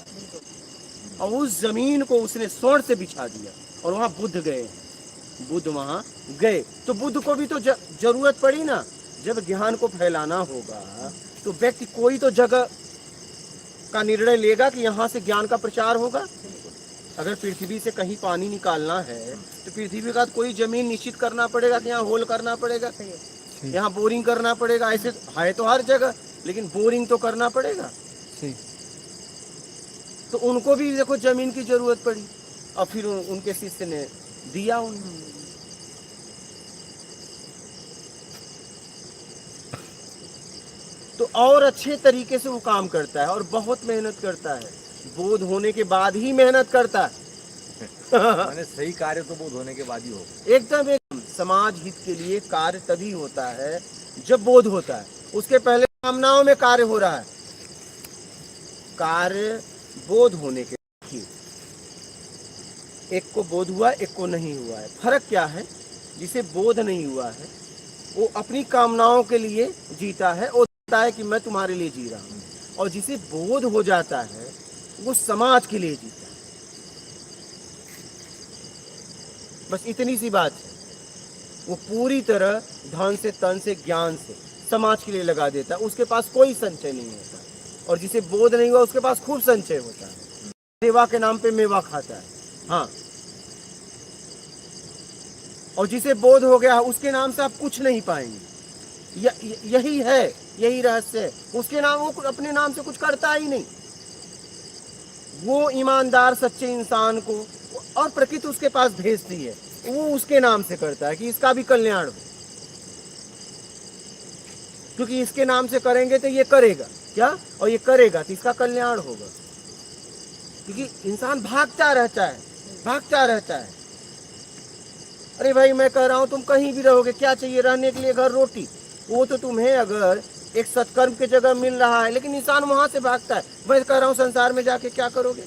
और उस जमीन को उसने स्वर्ण से बिछा दिया और वहां बुद्ध गए, बुद्ध वहां गए। तो बुद्ध को भी तो जरूरत पड़ी ना, जब ज्ञान को फैलाना होगा तो व्यक्ति कोई तो जगह का निर्णय लेगा कि यहाँ से ज्ञान का प्रचार होगा। अगर पृथ्वी से कहीं पानी निकालना है तो पृथ्वी का कोई जमीन निश्चित करना पड़ेगा कि यहाँ होल करना पड़ेगा, यहाँ बोरिंग करना पड़ेगा। ऐसे है तो हर जगह, लेकिन बोरिंग तो करना पड़ेगा। ठीक। तो उनको भी देखो जमीन की जरूरत पड़ी और फिर उनके शिष्य ने दिया उन्हें। तो और अच्छे तरीके से वो काम करता है और बहुत मेहनत करता है, बोध होने के बाद ही मेहनत करता है। मैंने सही कार्य तो बोध होने के बाद ही होगा। एकदम समाज हित के लिए कार्य तभी होता है जब बोध होता है। उसके पहले कामनाओं में कार्य हो रहा है। कार्य बोध होने के बाद, एक को बोध हुआ एक को नहीं हुआ है। फर्क क्या है, जिसे बोध नहीं हुआ है वो अपनी कामनाओं के लिए जीता है और जीता है कि मैं तुम्हारे लिए जी रहा हूँ, और जिसे बोध हो जाता है वो समाज के लिए जीता है। बस इतनी सी बात है। वो पूरी तरह धन से, तन से, ज्ञान से समाज के लिए लगा देता है। उसके पास कोई संचय नहीं होता। और जिसे बोध नहीं हुआ उसके पास खूब संचय होता है, सेवा के नाम पे मेवा खाता है। हाँ, और जिसे बोध हो गया उसके नाम से आप कुछ नहीं पाएंगे। यही है, यही रहस्य है। उसके नाम, वो अपने नाम से कुछ करता ही नहीं। वो ईमानदार सच्चे इंसान को और प्रकृति उसके पास भेजती है, वो उसके नाम से करता है कि इसका भी कल्याण हो। क्योंकि इसके नाम से करेंगे तो ये करेगा क्या, और ये करेगा तो इसका कल्याण होगा। क्योंकि इंसान भागता रहता है, भागता रहता है। अरे भाई मैं कह रहा हूं तुम कहीं भी रहोगे, क्या चाहिए, रहने के लिए घर रोटी, वो तो तुम्हें अगर एक सत्कर्म की जगह मिल रहा है, लेकिन इंसान वहां से भागता है। मैं कह रहा हूं संसार में जाके क्या करोगे।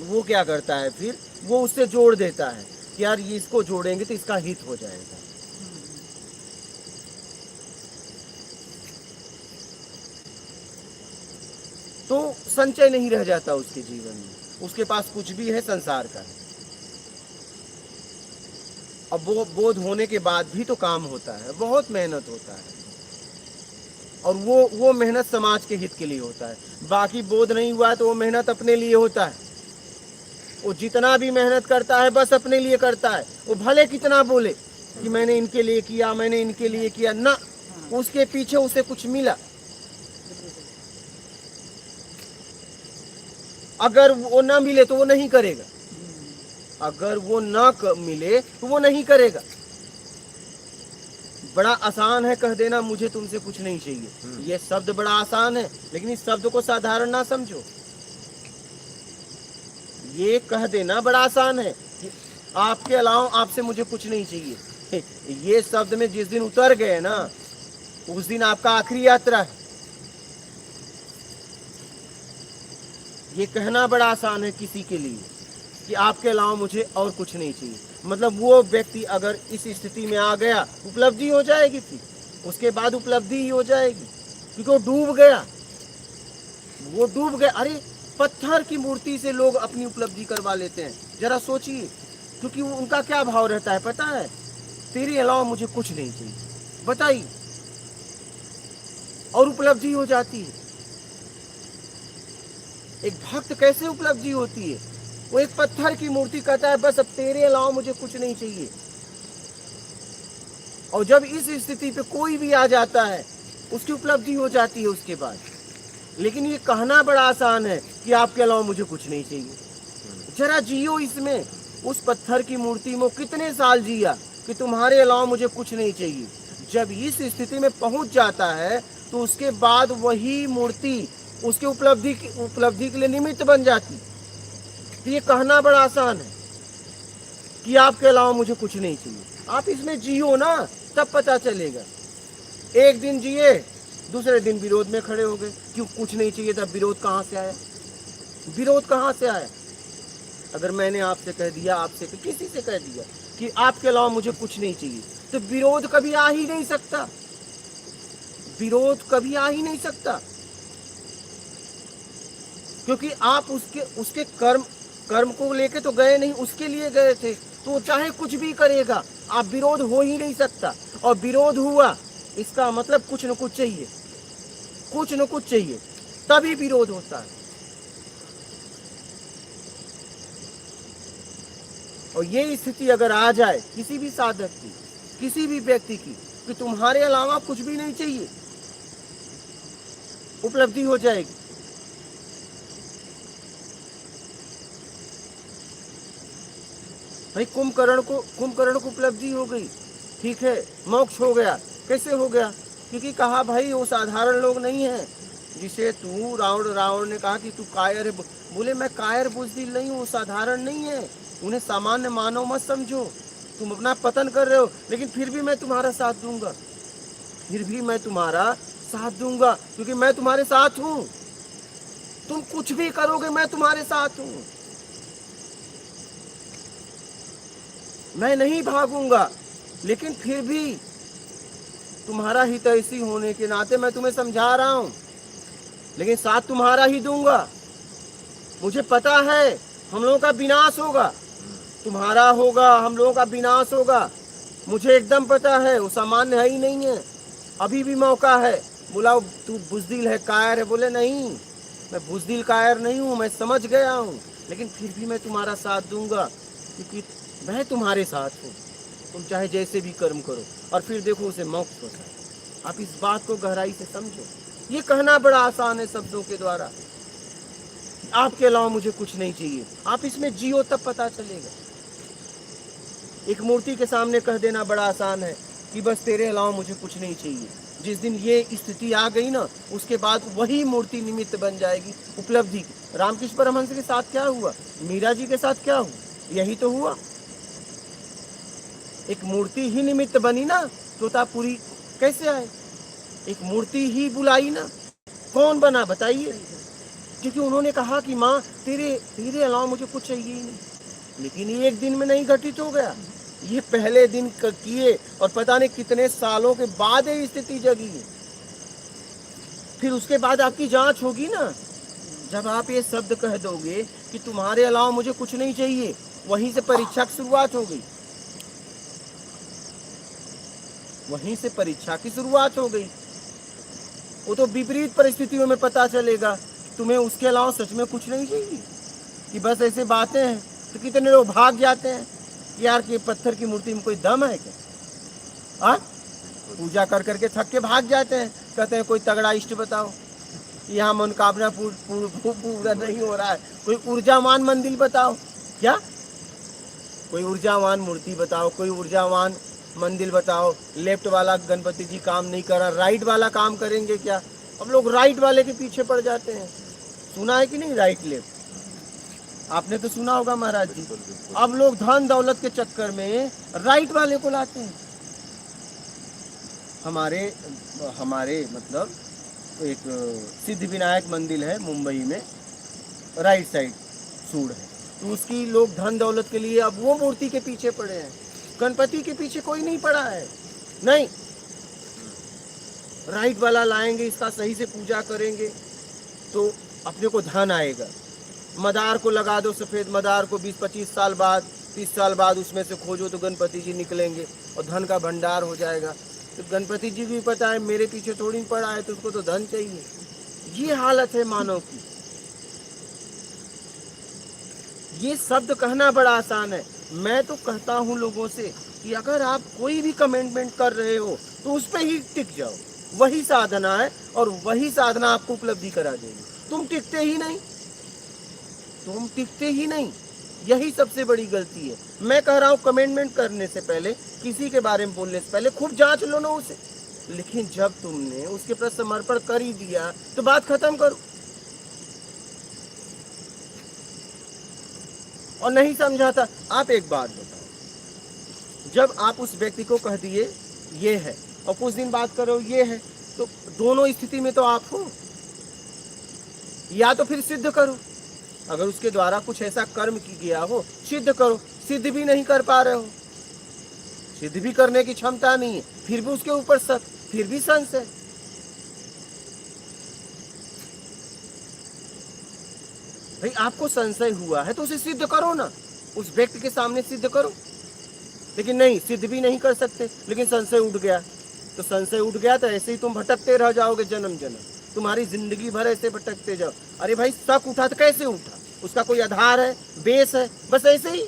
वो क्या करता है फिर, वो उससे जोड़ देता है कि यार ये इसको जोड़ेंगे तो इसका हित हो जाएगा। तो संचय नहीं रह जाता उसके जीवन में, उसके पास कुछ भी है संसार का है। अब वो बोध होने के बाद भी तो काम होता है, बहुत मेहनत होता है, और वो मेहनत समाज के हित के लिए होता है। बाकी बोध नहीं हुआ तो वो मेहनत अपने लिए होता है। वो जितना भी मेहनत करता है बस अपने लिए करता है। वो भले कितना बोले कि मैंने इनके लिए किया, मैंने इनके लिए किया, ना, उसके पीछे उसे कुछ मिला। अगर वो ना मिले तो वो नहीं करेगा, अगर वो ना मिले तो वो नहीं करेगा। बड़ा आसान है कह देना मुझे तुमसे कुछ नहीं चाहिए, ये शब्द बड़ा आसान है, लेकिन इस शब्द को साधारण ना समझो। ये कह देना बड़ा आसान है कि आपके अलावा आपसे मुझे कुछ नहीं चाहिए। ये शब्द में जिस दिन उतर गए ना, उस दिन आपका आखिरी यात्रा है। ये कहना बड़ा आसान है किसी के लिए कि आपके अलावा मुझे और कुछ नहीं चाहिए। मतलब वो व्यक्ति अगर इस स्थिति में आ गया, उपलब्धि हो जाएगी, फिर उसके बाद उपलब्धि ही हो जाएगी, क्योंकि वो डूब गया, वो डूब गया। अरे पत्थर की मूर्ति से लोग अपनी उपलब्धि करवा लेते हैं, जरा सोचिए। क्योंकि उनका क्या भाव रहता है पता है, तेरे अलावा मुझे कुछ नहीं चाहिए, बताइए, और उपलब्धि हो जाती है। एक भक्त कैसे उपलब्धि होती है, वो एक पत्थर की मूर्ति कहता है बस अब तेरे अलावा मुझे कुछ नहीं चाहिए। और जब इस स्थिति पे कोई भी आ जाता है उसकी उपलब्धि हो जाती है उसके बाद। लेकिन ये कहना बड़ा आसान है कि आपके अलावा मुझे कुछ नहीं चाहिए। जरा जियो इसमें, उस पत्थर की मूर्ति में कितने साल जिया कि तुम्हारे अलावा मुझे कुछ नहीं चाहिए। जब इस स्थिति में पहुंच जाता है तो उसके बाद वही मूर्ति उसके उपलब्धि के लिए निमित्त बन जाती। तो ये कहना बड़ा आसान है कि आपके अलावा मुझे कुछ नहीं चाहिए। आप इसमें जियो ना, तब पता चलेगा। एक दिन जिए, दूसरे दिन विरोध में खड़े हो गए, क्यों कुछ नहीं चाहिए था, विरोध कहाँ से आया, विरोध कहाँ से आया। अगर मैंने आपसे कह दिया, आपसे किसी से कह दिया कि आपके अलावा मुझे कुछ नहीं चाहिए, तो विरोध कभी आ ही नहीं सकता, विरोध कभी आ ही नहीं सकता, क्योंकि आप उसके उसके कर्म को लेके तो गए नहीं, उसके लिए गए थे, तो चाहे कुछ भी करेगा, आप विरोध हो ही नहीं सकता। और विरोध हुआ इसका मतलब कुछ न कुछ चाहिए, कुछ न कुछ चाहिए, तभी विरोध होता है। और ये स्थिति अगर आ जाए किसी भी साधक की, किसी भी व्यक्ति की, कि तुम्हारे अलावा कुछ भी नहीं चाहिए, उपलब्धि हो जाएगी। भाई कुंभकर्ण को उपलब्धि हो गई, ठीक है, मोक्ष हो गया। कैसे हो गया? क्योंकि कहा भाई वो साधारण लोग नहीं है, जिसे तू रावण ने कहा कि तू कायर है, बोले मैं कायर बुज़दिल नहीं हूँ, वो साधारण नहीं है, उन्हें सामान्य मानव मत समझो, तुम अपना पतन कर रहे हो, लेकिन फिर भी मैं तुम्हारा साथ दूंगा, फिर भी मैं तुम्हारा साथ दूंगा, क्योंकि मैं तुम्हारे साथ हूं, तुम कुछ भी करोगे मैं तुम्हारे साथ हूं, मैं नहीं भागूंगा, लेकिन फिर भी तुम्हारा हितैषी होने के नाते मैं तुम्हें समझा रहा हूं, लेकिन साथ तुम्हारा ही दूंगा। मुझे पता है हम लोगों का विनाश होगा, तुम्हारा होगा, हम लोगों का विनाश होगा, मुझे एकदम पता है, वो सामान्य है ही नहीं है, अभी भी मौका है। बोला तू बुज़दिल है, कायर है, बोले नहीं, मैं बुज़दिल कायर नहीं हूँ, मैं समझ गया हूँ, लेकिन फिर भी मैं तुम्हारा साथ दूंगा, क्योंकि मैं तुम्हारे साथ हूँ, तुम चाहे जैसे भी कर्म करो, और फिर देखो उसे मोक्ष होता है। आप इस बात को गहराई से समझो। ये कहना बड़ा आसान है शब्दों के द्वारा, आपके अलावा मुझे कुछ नहीं चाहिए, आप इसमें जियो तब पता चलेगा। एक मूर्ति के सामने कह देना बड़ा आसान है कि बस तेरे अलावा मुझे कुछ नहीं चाहिए। जिस दिन ये स्थिति आ गई ना, उसके बाद वही मूर्ति निमित्त बन जाएगी उपलब्धि की। रामकृष्ण परमहंस के साथ क्या हुआ, मीरा जी के साथ क्या हुआ, यही तो हुआ। एक मूर्ति ही निमित्त बनी ना, तोतापुरी कैसे आए, एक मूर्ति ही बुलाई ना, कौन बना बताइए? क्योंकि उन्होंने कहा कि माँ तेरे अलावा मुझे कुछ चाहिए ही नहीं, लेकिन ये एक दिन में नहीं घटित हो गया, ये पहले दिन किए और पता नहीं कितने सालों के बाद ये स्थिति जगी है। फिर उसके बाद आपकी जांच होगी ना, जब आप ये शब्द कह दोगे कि तुम्हारे अलावा मुझे कुछ नहीं चाहिए, वहीं से परीक्षा की शुरुआत हो गई, वहीं से परीक्षा की शुरुआत हो गई। वो तो विपरीत परिस्थितियों में पता चलेगा तुम्हें उसके अलावा सच में कुछ नहीं चाहिए, कि बस ऐसे बातें हैं। तो कितने लोग भाग जाते हैं कि यार कि पत्थर की मूर्ति में कोई दम है क्या, हाँ, पूजा कर करके थक के भाग जाते हैं, कहते हैं कोई तगड़ा इष्ट बताओ, यहाँ मनोकामना पूरा नहीं हो रहा है, कोई ऊर्जावान मंदिर बताओ, क्या कोई ऊर्जावान मूर्ति बताओ, कोई ऊर्जावान मंदिर बताओ। लेफ्ट वाला गणपति जी काम नहीं कर रहा, राइट वाला काम करेंगे क्या? अब लोग राइट वाले के पीछे पड़ जाते हैं, सुना है कि नहीं, राइट लेफ्ट, आपने तो सुना होगा महाराज जी। अब लोग धन दौलत के चक्कर में राइट वाले को लाते हैं। हमारे मतलब एक सिद्धि विनायक मंदिर है मुंबई में, राइट साइड सूढ़ है, तो उसकी लोग धन दौलत के लिए अब वो मूर्ति के पीछे पड़े हैं। गणपति के पीछे कोई नहीं पड़ा है, नहीं, राइट वाला लाएंगे, इसका सही से पूजा करेंगे तो अपने को धन आएगा। मदार को लगा दो, सफ़ेद मदार को 20-25 साल बाद, 30 साल बाद उसमें से खोजो तो गणपति जी निकलेंगे और धन का भंडार हो जाएगा। तो गणपति जी को भी पता है मेरे पीछे थोड़ी पड़ा है, तो उसको तो धन चाहिए। ये हालत है मानव की। ये शब्द कहना बड़ा आसान है। मैं तो कहता हूँ लोगों से कि अगर आप कोई भी कमेंटमेंट कर रहे हो तो उस पर ही टिक जाओ, वही साधना है और वही साधना आपको उपलब्धि करा देगी। तुम टिकते ही नहीं, तुम टिकते ही नहीं, यही सबसे बड़ी गलती है। मैं कह रहा हूँ कमेंटमेंट करने से पहले, किसी के बारे में बोलने से पहले खुद जांच लो ना उसे, लेकिन जब तुमने उसके प्रति समर्पण कर ही दिया तो बात खत्म करो। और नहीं समझा था, आप एक बात बताओ, जब आप उस व्यक्ति को कह दिए ये है और कुछ दिन बात करो ये है, तो दोनों स्थिति में तो आप हो, या तो फिर सिद्ध करो अगर उसके द्वारा कुछ ऐसा कर्म की गया हो, सिद्ध करो। सिद्ध भी नहीं कर पा रहे हो, सिद्ध भी करने की क्षमता नहीं है, फिर भी उसके ऊपर शक, फिर भी संशय। भाई आपको संशय हुआ है तो उसे सिद्ध करो ना, उस व्यक्ति के सामने सिद्ध करो। लेकिन नहीं, सिद्ध भी नहीं कर सकते, लेकिन संशय उठ गया। तो संशय उठ गया तो ऐसे ही तुम भटकते रह जाओगे जन्म जन्म, तुम्हारी जिंदगी भर ऐसे भटकते जाओ। अरे भाई शक उठा तो कैसे उठा, उसका कोई आधार है, बेस है, बस ऐसे ही।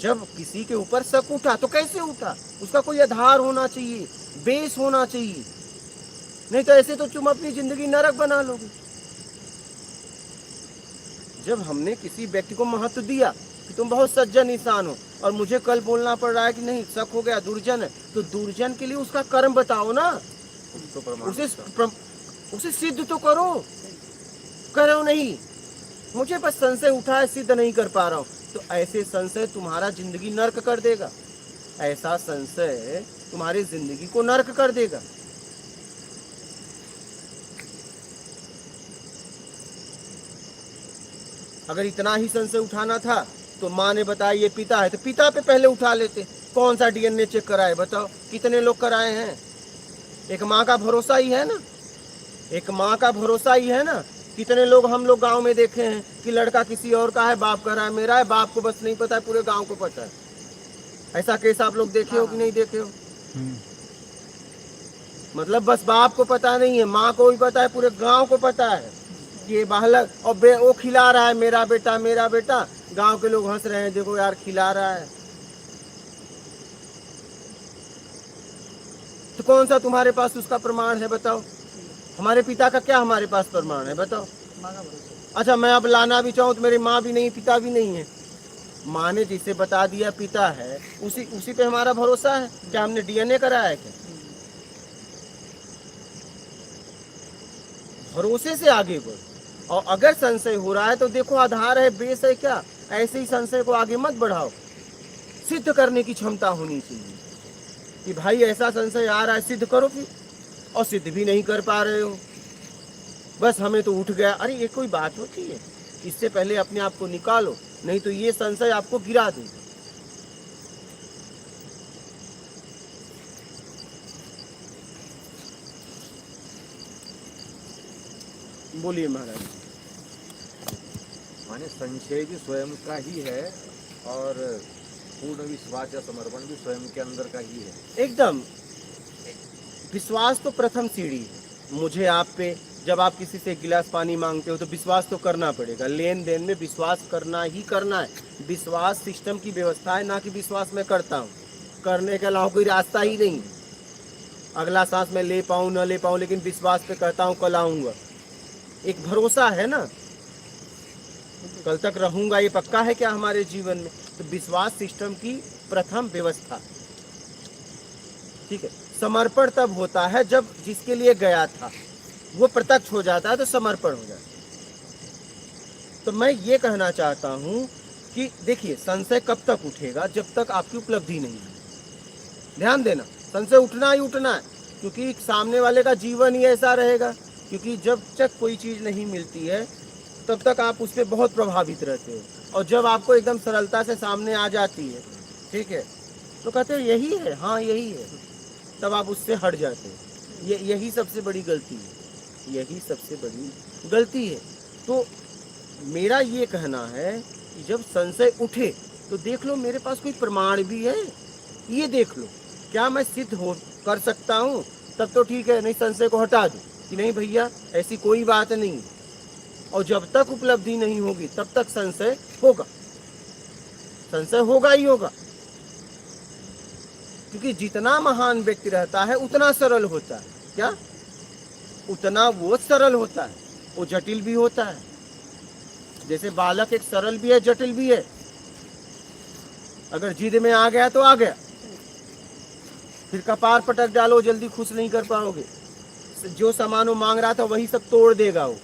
जब किसी के ऊपर शक उठा तो कैसे उठा, उसका कोई आधार होना चाहिए, बेस होना चाहिए, नहीं तो ऐसे तो तुम अपनी जिंदगी नरक बना लोगे। जब हमने किसी व्यक्ति को महत्व दिया कि तुम बहुत सज्जन इंसान हो, और मुझे कल बोलना पड़ रहा है कि नहीं शक हो गया, दुर्जन है, तो दुर्जन के लिए उसका कर्म बताओ ना, उसे सिद्ध तो करो नहीं। मुझे बस संशय उठा है, सिद्ध नहीं कर पा रहा हूं, तो ऐसे संशय तुम्हारा जिंदगी नर्क कर देगा, ऐसा संशय तुम्हारी जिंदगी को नर्क कर देगा। अगर इतना ही संशय उठाना था तो माँ ने बताया ये पिता है, तो पिता पे पहले उठा लेते। कौन सा डीएनए चेक कराए बताओ, कितने लोग कराए हैं? एक माँ का भरोसा ही है ना, एक माँ का भरोसा ही है ना। कितने लोग हम लोग गांव में देखे हैं कि लड़का किसी और का है, बाप कह रहा है मेरा है, बाप को बस नहीं पता है, पूरे गांव को पता है। ऐसा केस आप लोग देखे हो कि नहीं देखे हो? मतलब बस बाप को पता नहीं है, माँ को भी पता है, पूरे गांव को पता है कि ये बालक, और वो खिला रहा है मेरा बेटा मेरा बेटा। गांव के लोग हंस रहे हैं, देखो यार खिला रहा है। तो कौन सा तुम्हारे पास उसका प्रमाण है बताओ? हमारे पिता का क्या हमारे पास प्रमाण है बताओ? अच्छा मैं अब लाना भी चाहूँ तो मेरी माँ भी नहीं, पिता भी नहीं है। माँ ने जिसे बता दिया पिता है, उसी पे हमारा भरोसा है। क्या हमने डीएनए कराया है क्या? भरोसे से आगे बढ़ो। और अगर संशय हो रहा है तो देखो आधार है, बेस है क्या, ऐसे ही संशय को आगे मत बढ़ाओ। सिद्ध करने की क्षमता होनी चाहिए कि भाई ऐसा संशय आ रहा है, सिद्ध करो फिर। और सिद्ध भी नहीं कर पा रहे हो, बस हमें तो उठ गया। अरे ये कोई बात होती है? इससे पहले अपने आप को निकालो, नहीं तो ये संशय आपको गिरा देगा। बोलिए महाराज। माने संशय भी स्वयं का ही है और पूर्ण विश्वास या समर्पण भी स्वयं के अंदर का ही है। एकदम, विश्वास तो प्रथम सीढ़ी है। मुझे आप पे, जब आप किसी से एक गिलास पानी मांगते हो तो विश्वास तो करना पड़ेगा। लेन देन में विश्वास करना ही करना है। विश्वास सिस्टम की व्यवस्था है, ना कि विश्वास मैं करता हूँ। करने के अलावा कोई रास्ता ही नहीं। अगला सांस मैं ले पाऊँ न ले पाऊँ, लेकिन विश्वास पे कहता हूँ कल आऊँगा। एक भरोसा है ना, कल तक रहूंगा, ये पक्का है क्या हमारे जीवन में? तो विश्वास सिस्टम की प्रथम व्यवस्था। ठीक है, समर्पण तब होता है जब जिसके लिए गया था वो प्रत्यक्ष हो जाता है, तो समर्पण हो जाता है। तो मैं ये कहना चाहता हूं कि देखिए, संशय कब तक उठेगा? जब तक आपकी उपलब्धि नहीं है। ध्यान देना, संशय उठना ही उठना है, क्योंकि सामने वाले का जीवन ही ऐसा रहेगा। क्योंकि जब तक कोई चीज़ नहीं मिलती है तब तक आप उस पर बहुत प्रभावित रहते हो, और जब आपको एकदम सरलता से सामने आ जाती है, ठीक है, तो कहते हो यही है, हाँ यही है, तब आप उससे हट जाते हो। यही सबसे बड़ी गलती है, यही सबसे बड़ी गलती है। तो मेरा ये कहना है कि जब संशय उठे तो देख लो मेरे पास कोई प्रमाण भी है, ये देख लो क्या मैं सिद्ध हो कर सकता हूँ, तब तो ठीक है, नहीं संशय को हटा दो कि नहीं भैया ऐसी कोई बात नहीं। और जब तक उपलब्धि नहीं होगी तब तक संशय होगा, संशय होगा ही होगा। क्योंकि जितना महान व्यक्ति रहता है उतना सरल होता है। क्या? उतना वो सरल होता है, वो जटिल भी होता है। जैसे बालक एक सरल भी है, जटिल भी है। अगर जिद में आ गया तो आ गया, फिर कपार पटक डालो, जल्दी खुश नहीं कर पाओगे। जो सामान वो मांग रहा था वही सब तोड़ देगा वो।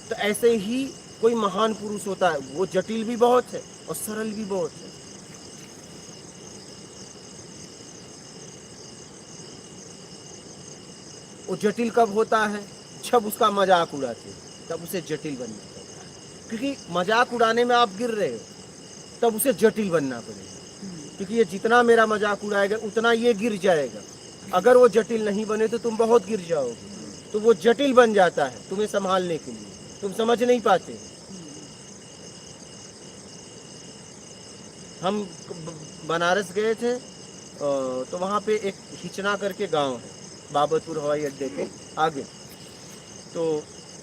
तो ऐसे ही कोई महान पुरुष होता है, वो जटिल भी बहुत है और सरल भी बहुत है। वो जटिल कब होता है? जब उसका मजाक उड़ाते हैं, तब उसे जटिल बनना पड़ता है। क्योंकि मजाक उड़ाने में आप गिर रहे हो, तब उसे जटिल बनना पड़ेगा। क्योंकि ये जितना मेरा मजाक उड़ाएगा उतना ये गिर जाएगा। अगर वो जटिल नहीं बने तो तुम बहुत गिर जाओगे। तो वो जटिल बन जाता है तुम्हें संभालने के लिए, तुम समझ नहीं पाते। हम बनारस गए थे तो वहाँ पे एक हिचना करके गांव है, बाबतपुर हवाई अड्डे के आगे। तो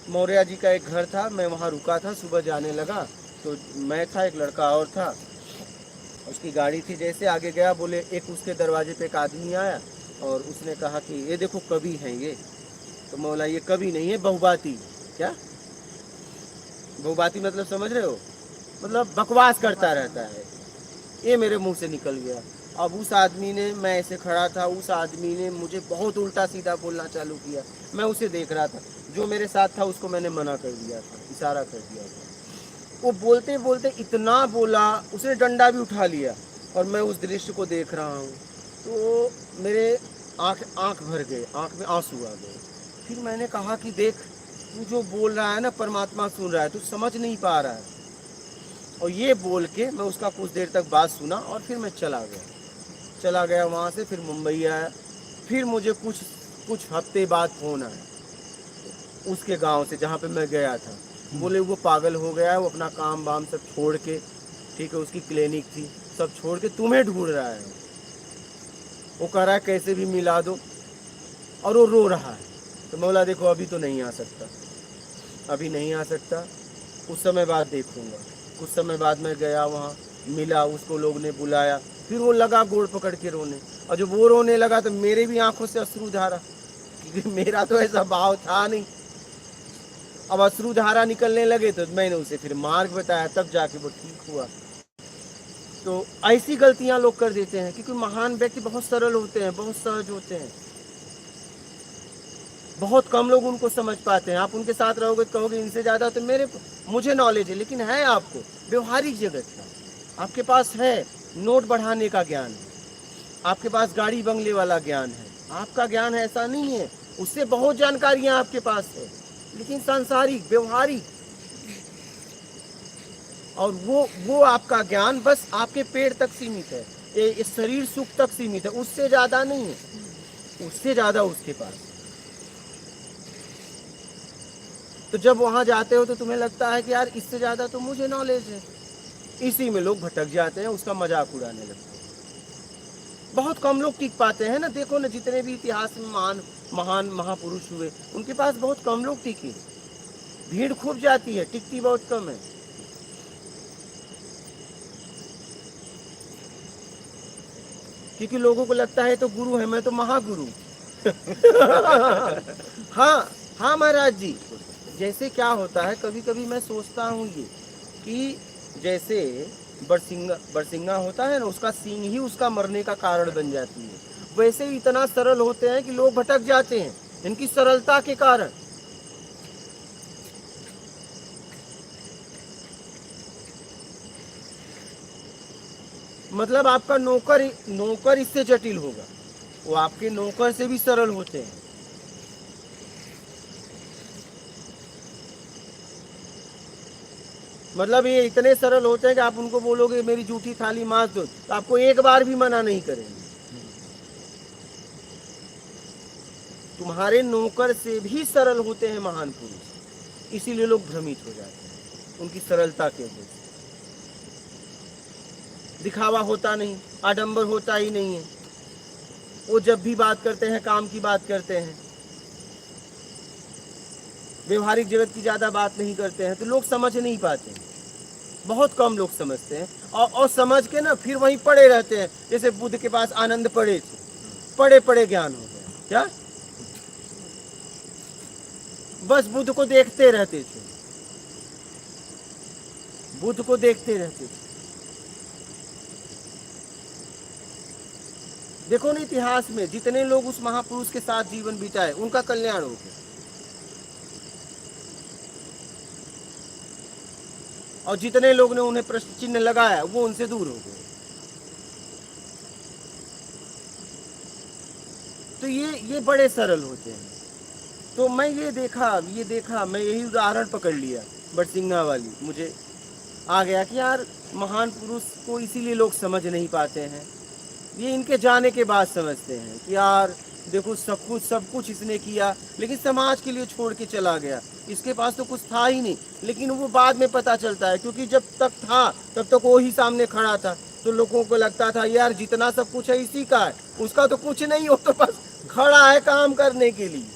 मौर्या जी का एक घर था, मैं वहाँ रुका था, सुबह जाने लगा तो मैं था, एक लड़का और था, उसकी गाड़ी थी। जैसे आगे गया, बोले एक उसके दरवाजे पे एक आदमी आया और उसने कहा कि ये देखो कवि हैं ये। तो मैं बोला ये कवि नहीं है, बहुबाती। क्या बहुबाती मतलब समझ रहे हो? मतलब बकवास करता रहता है। ये मेरे मुंह से निकल गया। अब उस आदमी ने, मैं ऐसे खड़ा था, उस आदमी ने मुझे बहुत उल्टा सीधा बोलना चालू किया। मैं उसे देख रहा था, जो मेरे साथ था उसको मैंने मना कर दिया था, इशारा कर दिया था। वो बोलते बोलते इतना बोला, उसने डंडा भी उठा लिया और मैं उस दृश्य को देख रहा हूँ तो मेरे आँख भर गए, आँख में आंसू आ गए। फिर मैंने कहा कि देख, तू जो बोल रहा है ना, परमात्मा सुन रहा है, तू समझ नहीं पा रहा है। और ये बोल के मैं उसका कुछ देर तक बात सुना और फिर मैं चला गया वहाँ से। फिर मुंबई आया। फिर मुझे कुछ हफ्ते बाद फोन आया उसके गांव से जहाँ पे मैं गया था। बोले वो पागल हो गया है, वो अपना काम वाम सब छोड़ के, ठीक है, उसकी क्लिनिक थी, सब छोड़ के तुम्हें ढूंढ रहा है। वो कह रहा है कैसे भी मिला दो, और वो रो रहा है। तो मैं बोला देखो अभी तो नहीं आ सकता, अभी नहीं आ सकता, कुछ समय बाद देखूंगा। कुछ समय बाद मैं गया वहाँ, मिला उसको, लोग ने बुलाया। फिर वो लगा गोड़ पकड़ के रोने, और जब वो रोने लगा तो मेरे भी आंखों से अश्रु धारा, क्योंकि मेरा तो ऐसा भाव था नहीं। अब अश्रु धारा निकलने लगे तो मैंने उसे फिर मार्ग बताया, तब जाके वो ठीक हुआ। तो ऐसी गलतियां लोग कर देते हैं, क्योंकि महान व्यक्ति बहुत सरल होते हैं, बहुत सहज होते हैं। बहुत कम लोग उनको समझ पाते हैं। आप उनके साथ रहोगे तो कहोगे इनसे ज़्यादा तो मुझे नॉलेज है, लेकिन है आपको व्यवहारिक जगत का। आपके पास है नोट बढ़ाने का ज्ञान है, आपके पास गाड़ी बंगले वाला ज्ञान है, आपका ज्ञान है ऐसा नहीं है, उससे बहुत जानकारियां आपके पास है, लेकिन सांसारिक व्यवहारिक। और वो आपका ज्ञान बस आपके पेट तक सीमित है, ये शरीर सुख तक सीमित है, उससे ज़्यादा नहीं है, उससे ज़्यादा उसके पास। तो जब वहाँ जाते हो तो तुम्हें लगता है कि यार इससे ज़्यादा तो मुझे नॉलेज है। इसी में लोग भटक जाते हैं, उसका मजाक उड़ाने लगते हैं। बहुत कम लोग टिक पाते हैं ना। देखो ना, जितने भी इतिहास में महान महापुरुष हुए, उनके पास बहुत कम लोग टिके। भीड़ खूब जाती है, टिकती बहुत कम है। क्योंकि लोगों को लगता है तो गुरु है, मैं तो महागुरु। हाँ महाराज जी। जैसे क्या होता है, कभी कभी मैं सोचता हूँ ये कि जैसे बरसिंगा होता है ना, उसका सींग ही उसका मरने का कारण बन जाती है। वैसे ही इतना सरल होते हैं कि लोग भटक जाते हैं इनकी सरलता के कारण। मतलब आपका नौकर इससे जटिल होगा, वो आपके नौकर से भी सरल होते हैं। मतलब ये इतने सरल होते हैं कि आप उनको बोलोगे मेरी जूठी थाली मांस दो, तो आपको एक बार भी मना नहीं करेंगे। तुम्हारे नौकर से भी सरल होते हैं महान पुरुष, इसीलिए लोग भ्रमित हो जाते हैं उनकी सरलता के वजह से। दिखावा होता नहीं, आडंबर होता ही नहीं है। वो जब भी बात करते हैं काम की बात करते हैं, व्यवहारिक जगत की ज्यादा बात नहीं करते हैं, तो लोग समझ नहीं पाते हैं। बहुत कम लोग समझते हैं, और समझ के ना फिर वहीं पड़े रहते हैं। जैसे बुद्ध के पास आनंद पड़े थे, पड़े ज्ञान हो गया। क्या बस बुद्ध को देखते रहते थे, बुद्ध को देखते रहते थे। देखो ना, इतिहास में जितने लोग उस महापुरुष के साथ जीवन बिताए, उनका कल्याण हो गया। और जितने लोग ने उन्हें प्रश्न चिन्ह लगाया, वो उनसे दूर हो गए। तो ये बड़े सरल होते हैं। तो मैं ये देखा मैं यही उदाहरण पकड़ लिया बरसिंगा वाली, मुझे आ गया कि यार महान पुरुष को इसीलिए लोग समझ नहीं पाते हैं, ये इनके जाने के बाद समझते हैं कि यार देखो सब कुछ इसने किया लेकिन समाज के लिए छोड़ के चला गया, इसके पास तो कुछ था ही नहीं। लेकिन वो बाद में पता चलता है, क्योंकि जब तक था तब तक वो ही सामने खड़ा था, तो लोगों को लगता था यार जितना सब कुछ है इसी का है, उसका तो कुछ नहीं, हो तो बस खड़ा है काम करने के लिए,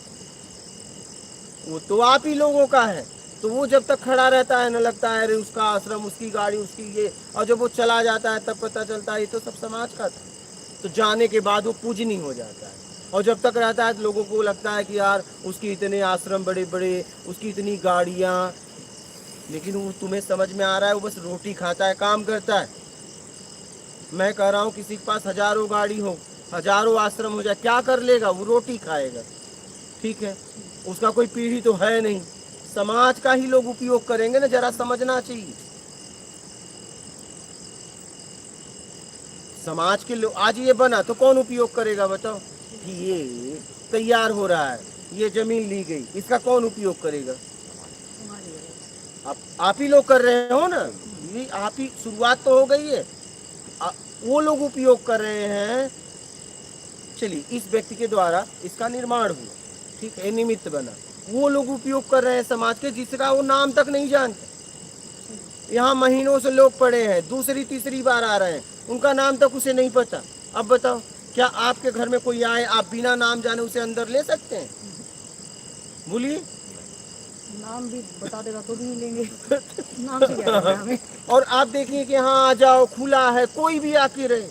वो तो आप ही लोगों का है। तो वो जब तक खड़ा रहता है ना, लगता है अरे उसका आश्रम, उसकी गाड़ी, उसकी ये, और जब वो चला जाता है तब पता चलता है ये तो सब समाज का था। तो जाने के बाद वो पूजनीय हो जाता है, और जब तक रहता है तो लोगों को लगता है कि यार उसके इतने आश्रम बड़े बड़े, उसकी इतनी गाड़ियाँ, लेकिन वो तुम्हें समझ में आ रहा है वो बस रोटी खाता है, काम करता है। मैं कह रहा हूँ किसी के पास हजारों गाड़ी हो, हजारों आश्रम हो जाए, क्या कर लेगा? वो रोटी खाएगा, ठीक है, उसका कोई पीढ़ी तो है नहीं, समाज का ही लोग उपयोग करेंगे ना, जरा समझना चाहिए। समाज के लोग, आज ये बना तो कौन उपयोग करेगा बताओ? कि ये तैयार हो रहा है, ये जमीन ली गई, इसका कौन उपयोग करेगा? आप ही लोग कर रहे हो ना, ये आप ही, शुरुआत तो हो गई है, वो लोग उपयोग कर रहे हैं। चलिए, इस व्यक्ति के द्वारा इसका निर्माण हुआ, ठीक है, निमित्त बना, वो लोग उपयोग कर रहे हैं समाज के, जिसका वो नाम तक नहीं जानते। यहाँ महीनों से लोग पड़े हैं, दूसरी तीसरी बार आ रहे हैं, उनका नाम तक उसे नहीं पता। अब बताओ, क्या आपके घर में कोई आए, आप बिना नाम जाने उसे अंदर ले सकते हैं? बोलिए। नाम भी बता देगा तो भी नहीं लेंगे। नाम से क्या करना है हमें? और आप देखिए कि हाँ आ जाओ, खुला है, कोई भी आके रहे,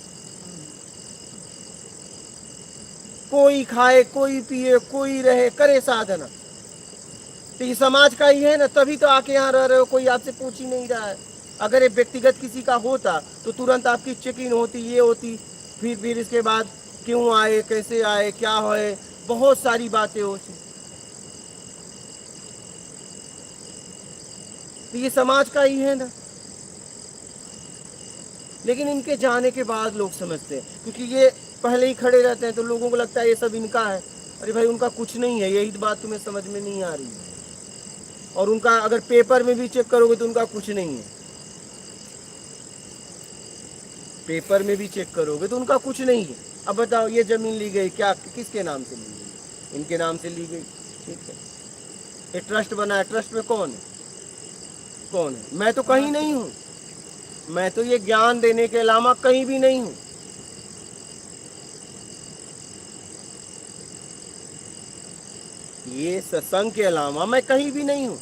कोई खाए, कोई पिए, कोई रहे, करे साधना, तो ये समाज का ही है ना, तभी तो आके यहाँ रह रहे हो, कोई आपसे पूछ ही नहीं रहा है। अगर ये व्यक्तिगत किसी का होता तो तुरंत आपकी चेकिंग होती, ये होती, फिर इसके बाद क्यों आए, कैसे आए, क्या है, बहुत सारी बातें होती। तो ये समाज का ही है ना, लेकिन इनके जाने के बाद लोग समझते हैं, क्योंकि ये पहले ही खड़े रहते हैं तो लोगों को लगता है ये सब इनका है। अरे भाई, उनका कुछ नहीं है, यही बात तुम्हें समझ में नहीं आ रही है। और उनका अगर पेपर में भी चेक करोगे तो उनका कुछ नहीं है, पेपर में भी चेक करोगे तो उनका कुछ नहीं है। अब बताओ, ये जमीन ली गई, क्या किसके नाम से ली गई? इनके नाम से ली गई, ठीक है। ये ट्रस्ट बना है, ट्रस्ट में कौन है? कौन है? मैं तो कहीं नहीं हूँ, मैं तो ये ज्ञान देने के अलावा कहीं भी नहीं हूँ। ये सत्संग के अलावा मैं कहीं भी नहीं हूँ,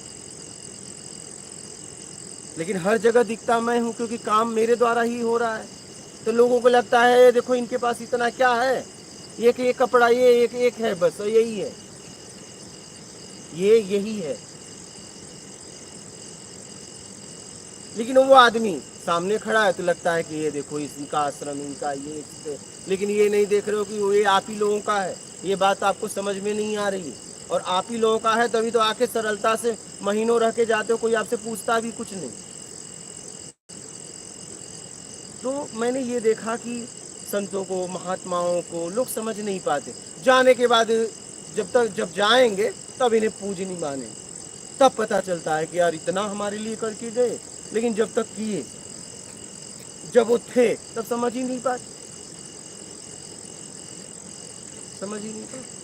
लेकिन हर जगह दिखता मैं हूँ, क्योंकि काम मेरे द्वारा ही हो रहा है। तो लोगों को लगता है देखो इनके पास इतना क्या है, ये कपड़ा, ये एक है, बस यही है, ये यही है। लेकिन वो आदमी सामने खड़ा है तो लगता है कि ये देखो इनका आश्रम, इनका ये, लेकिन ये नहीं देख रहे हो कि वो ये आप ही लोगों का है। ये बात आपको समझ में नहीं आ रही है, और आप ही लोगों का है तभी तो आके सरलता से महीनों रह के जाते हो, कोई आपसे पूछता भी कुछ नहीं। तो मैंने ये देखा कि संतों को, महात्माओं को लोग समझ नहीं पाते। जाने के बाद जब जाएंगे तब इन्हें पूज नहीं माने, तब पता चलता है कि यार इतना हमारे लिए करके गए, लेकिन जब तक किए, जब वो थे तब समझ ही नहीं पाते, समझ ही नहीं पाते।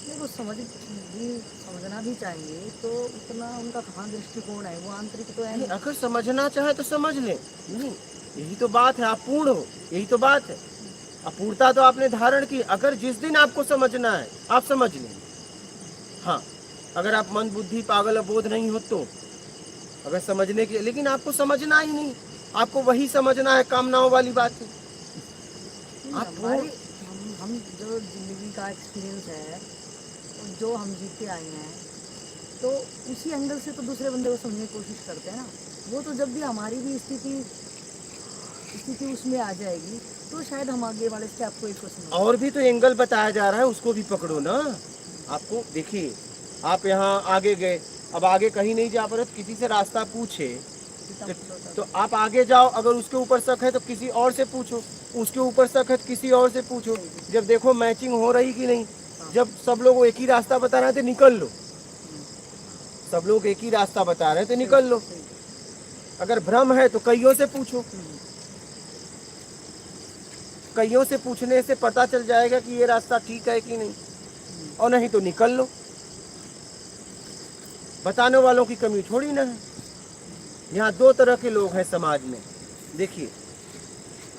देखो समझना भी चाहिए, तो उतना उनका कहाँ दृष्टिकोण है, वो आंतरिक तो है नहीं। अगर समझना चाहे तो समझ ले, नहीं, यही तो बात है, आप पूर्ण हो, यही तो बात है। अपूर्णता तो आपने धारण की, अगर जिस दिन आपको समझना है आप समझ लेंगे। हाँ, अगर आप मन बुद्धि पागल बोध नहीं हो तो, अगर समझने की, लेकिन आपको समझना ही नहीं, आपको वही समझना है कामनाओं वाली बात है। हम जो जिंदगी का एक्सपीरियंस है, जो हम जीते आए हैं, तो उसी एंगल से तो दूसरे बंदे को समझने की कोशिश करते हैं ना। वो तो जब भी हमारी भी स्थिति उसमें आ जाएगी तो शायद हम आगे वाले स्टेप को एक समझ। और भी तो एंगल बताया जा रहा है, उसको भी पकड़ो ना। आपको देखिए, आप यहाँ आगे गए, अब आगे कहीं नहीं जा पा रहे, किसी से रास्ता पूछे तो आप आगे जाओ, अगर उसके ऊपर शक है तो किसी और से पूछो, उसके ऊपर सख्त किसी और से पूछो। जब देखो मैचिंग हो रही कि नहीं, जब सब लोग एक ही रास्ता बता रहे थे निकल लो, सब लोग एक ही रास्ता बता रहे थे निकल लो। अगर भ्रम है तो कईयों से पूछो, कईयों से पूछने से पता चल जाएगा कि ये रास्ता ठीक है कि नहीं, और नहीं तो निकल लो। बताने वालों की कमी थोड़ी ना है। यहाँ दो तरह के लोग हैं समाज में। देखिए,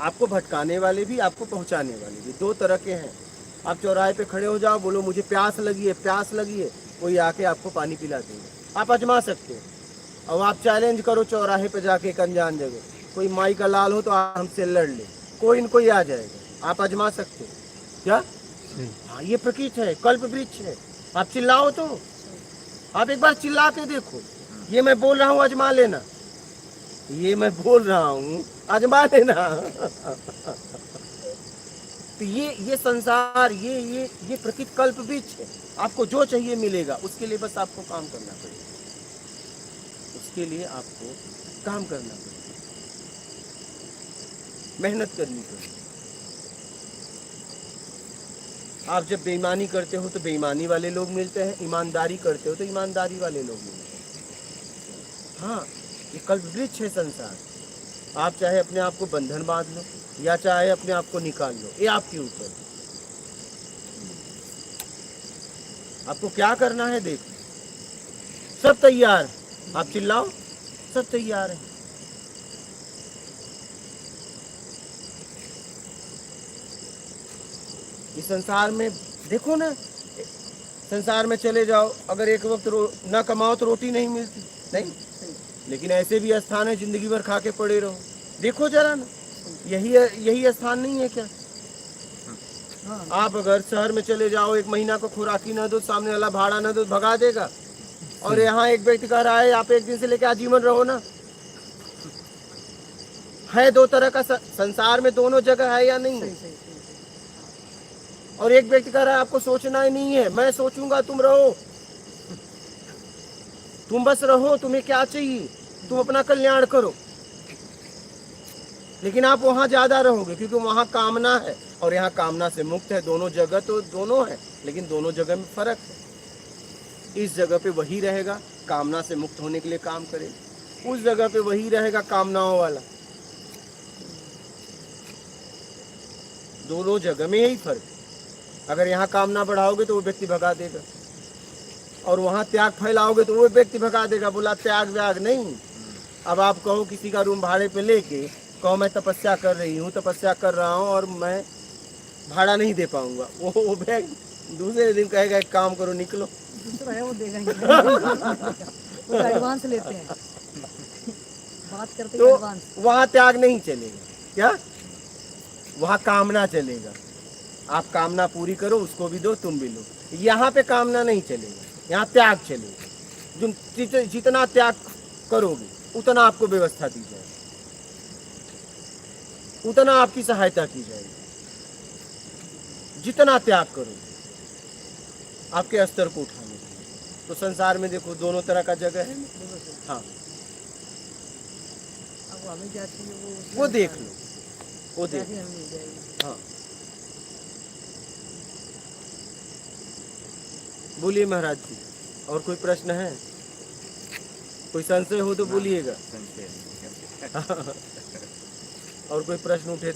आपको भटकाने वाले भी, आपको पहुंचाने वाले भी, दो तरह के हैं। आप चौराहे पे खड़े हो जाओ, बोलो मुझे प्यास लगी है, प्यास लगी है, कोई आके आपको पानी पिला देगा। आप आजमा सकते हो। और आप चैलेंज करो चौराहे पे जाके एक अनजान जगह, कोई माई का लाल हो तो आप हमसे लड़ ले, कोई न कोई आ जाएगा। आप आजमा सकते हो क्या? हाँ, ये प्रकृति है, कल्प वृक्ष है। आप चिल्लाओ तो, आप एक बार चिल्ला के देखो। ये मैं बोल रहा हूँ आजमा लेना, ये मैं बोल रहा हूँ आजमा लेना। तो ये संसार, ये प्रकृति कल्प वृक्ष है। आपको जो चाहिए मिलेगा, उसके लिए बस आपको काम करना पड़ेगा, उसके लिए आपको काम करना पड़ेगा, मेहनत करनी पड़ेगी। आप जब बेईमानी करते हो तो बेईमानी वाले लोग मिलते हैं, ईमानदारी करते हो तो ईमानदारी वाले लोग मिलते हैं। हाँ, ये कल्प वृक्ष है संसार। आप चाहे अपने आप को बंधन बांध लो या चाहे अपने आप को निकाल लो, ये आपके ऊपर है। आपको क्या करना है देखो, सब तैयार। आप चिल्लाओ, सब तैयार है। इस संसार में देखो ना, संसार में चले जाओ, अगर एक वक्त ना कमाओ तो रोटी नहीं मिलती, नहीं, लेकिन ऐसे भी स्थान है जिंदगी भर खा के पड़े रहो। देखो जरा ना, यही स्थान नहीं है क्या? आप अगर शहर में चले जाओ, एक महीना को खुराकी ना दो, सामने वाला भाड़ा ना दो, भगा देगा। और यहाँ एक व्यक्ति कह रहा है आप एक दिन से लेकर आजीवन रहो ना। है दो तरह का संसार में, दोनों जगह है या नहीं? और एक व्यक्ति कह रहा है आपको सोचना ही नहीं है, मैं सोचूंगा, तुम रहो, तुम बस रहो, तुम्हें क्या चाहिए, तुम अपना कल्याण करो। लेकिन आप वहां ज्यादा रहोगे क्योंकि वहां कामना है और यहाँ कामना से मुक्त है। दोनों जगह तो दोनों है, लेकिन दोनों जगह में फर्क है। इस जगह पे वही रहेगा कामना से मुक्त होने के लिए काम करे, उस जगह पे वही रहेगा कामनाओं वाला। दोनों जगह में यही फर्क। अगर यहाँ कामना बढ़ाओगे तो वो व्यक्ति भगा देगा, और वहाँ त्याग फैलाओगे तो वो व्यक्ति भगा देगा, बोला त्याग व्याग नहीं। अब आप कहो किसी का रूम भाड़े पे लेके कहो मैं तपस्या कर रही हूँ, तपस्या कर रहा हूँ और मैं भाड़ा नहीं दे पाऊंगा, वो व्यक्ति दूसरे दिन कहेगा एक काम करो निकलो। दूसरा है वो देगा ही वो एडवांस लेते हैं, बात करते हैं एडवांस। तो वहाँ त्याग नहीं चलेगा, क्या वहाँ कामना चलेगा। आप कामना पूरी करो, उसको भी दो, तुम भी लो। यहाँ पे कामना नहीं चलेगा, यहाँ त्याग चलेगा। जो जितना त्याग करोगे उतना आपको व्यवस्था दी जाएगी, उतना आपकी सहायता की जाएगी। जितना त्याग करोगे आपके स्तर को उठाने के लिए। तो संसार में देखो दोनों तरह का जगह है। हाँ, अब हमें क्या चाहिए वो देख लो, वो देख लो। हमें मिल जाएगी। हाँ, बोलिए महाराज जी, और कोई प्रश्न है? कोई संशय हो तो बोलिएगा। संशय नहीं करते। और कोई प्रश्न उठे तो